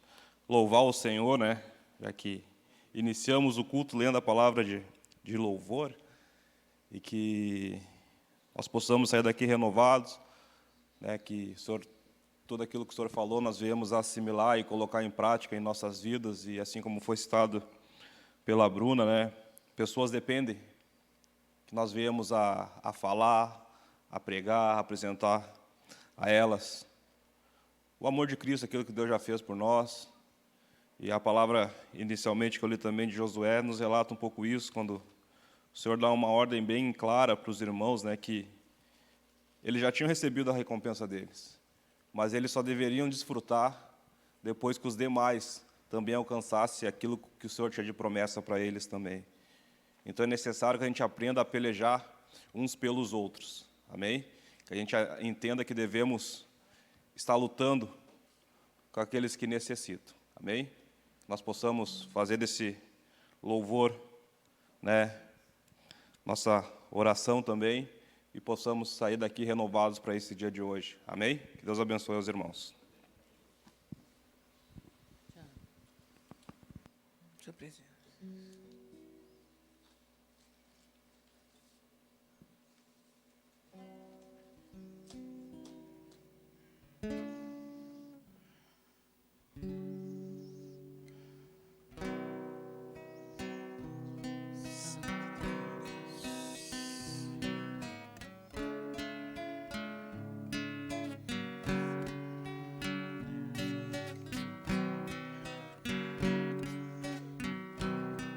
Speaker 5: louvar o Senhor, né? Já que iniciamos o culto lendo a palavra de louvor. E que nós possamos sair daqui renovados. Né? Que o Senhor, tudo aquilo que o Senhor falou, nós viemos assimilar e colocar em prática em nossas vidas. E assim como foi citado pela Bruna, né? Pessoas dependem que nós viemos a falar, a pregar, a apresentar a elas o amor de Cristo, aquilo que Deus já fez por nós, E a palavra, inicialmente, que eu li também de Josué, nos relata um pouco isso, quando o Senhor dá uma ordem bem clara para os irmãos, né, que eles já tinham recebido a recompensa deles, mas eles só deveriam desfrutar depois que os demais também alcançassem aquilo que o Senhor tinha de promessa para eles também. Então é necessário que a gente aprenda a pelejar uns pelos outros, amém? Que a gente entenda que devemos estar lutando com aqueles que necessitam, amém? Nós possamos fazer desse louvor, né, nossa oração também, e possamos sair daqui renovados para esse dia de hoje, amém? Que Deus abençoe os irmãos.
Speaker 2: Senhor presidente.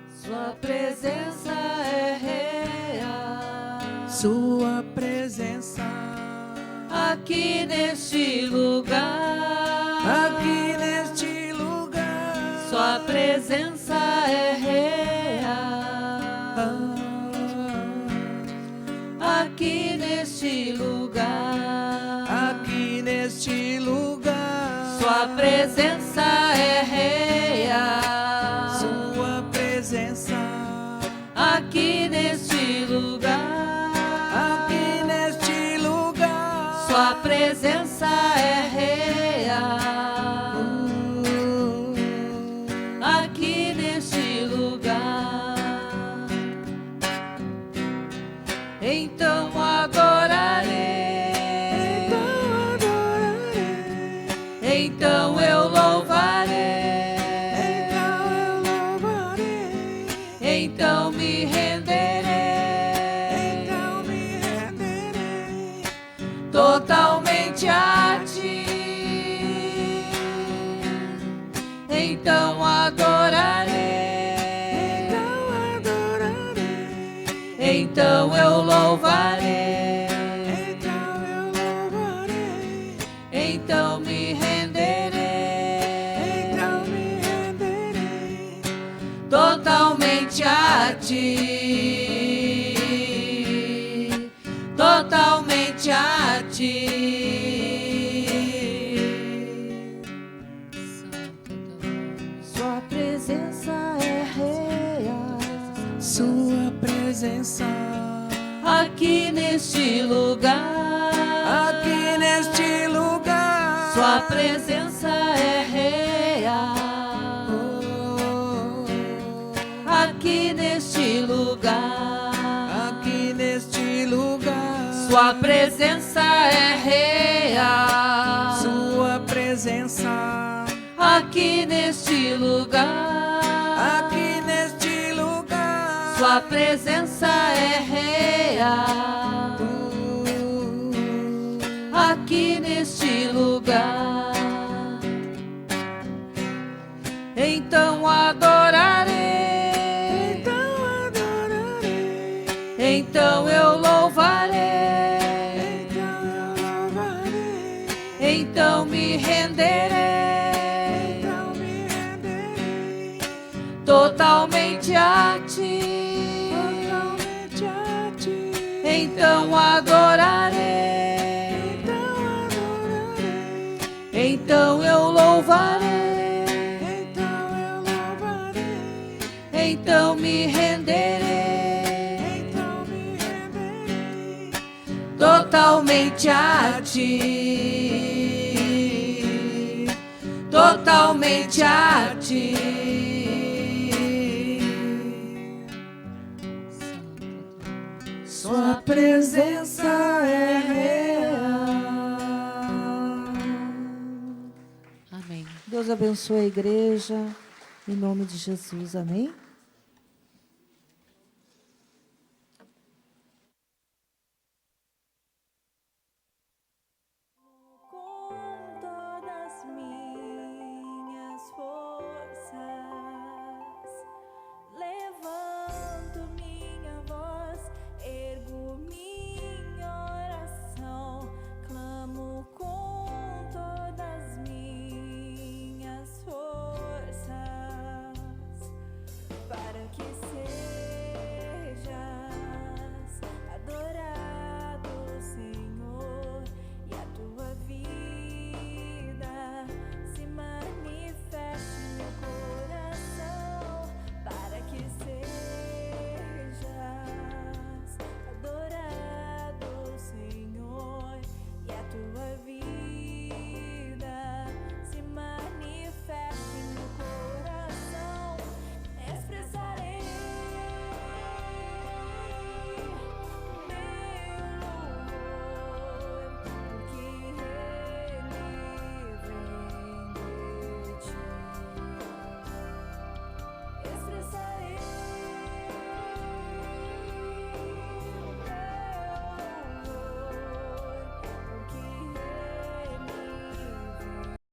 Speaker 4: Sua presença é real.
Speaker 2: Sua presença
Speaker 4: Aqui neste lugar.
Speaker 2: aqui neste lugar.
Speaker 4: Sua presença é real. Aqui neste lugar.
Speaker 2: Aqui neste lugar.
Speaker 4: Sua presença é real.
Speaker 2: Sua presença
Speaker 4: Aqui neste lugar.
Speaker 2: aqui neste lugar.
Speaker 4: Sua presença é real. Aqui neste lugar. Então adorarei. Então eu louvarei. Então me renderei. Totalmente a ti. Então adorarei. Então eu louvarei. Então me renderei. Totalmente a ti. Totalmente a ti. Sua presença é real.
Speaker 2: Sua presença
Speaker 4: Aqui neste lugar.
Speaker 2: aqui neste lugar.
Speaker 4: Sua presença é real. Aqui neste lugar.
Speaker 2: Aqui neste lugar.
Speaker 4: Sua presença é real.
Speaker 2: Sua presença
Speaker 4: Aqui neste lugar.
Speaker 2: aqui neste lugar.
Speaker 4: Sua presença é real. Aqui neste lugar. Então adorarei. Então eu louvarei. Então me renderei. Totalmente a ti. Então adorarei. Então eu louvarei. Então me renderei. Totalmente a ti. Totalmente a ti.
Speaker 2: Sua presença é real.
Speaker 3: Amém.
Speaker 1: Deus abençoe a igreja, em nome de Jesus, amém?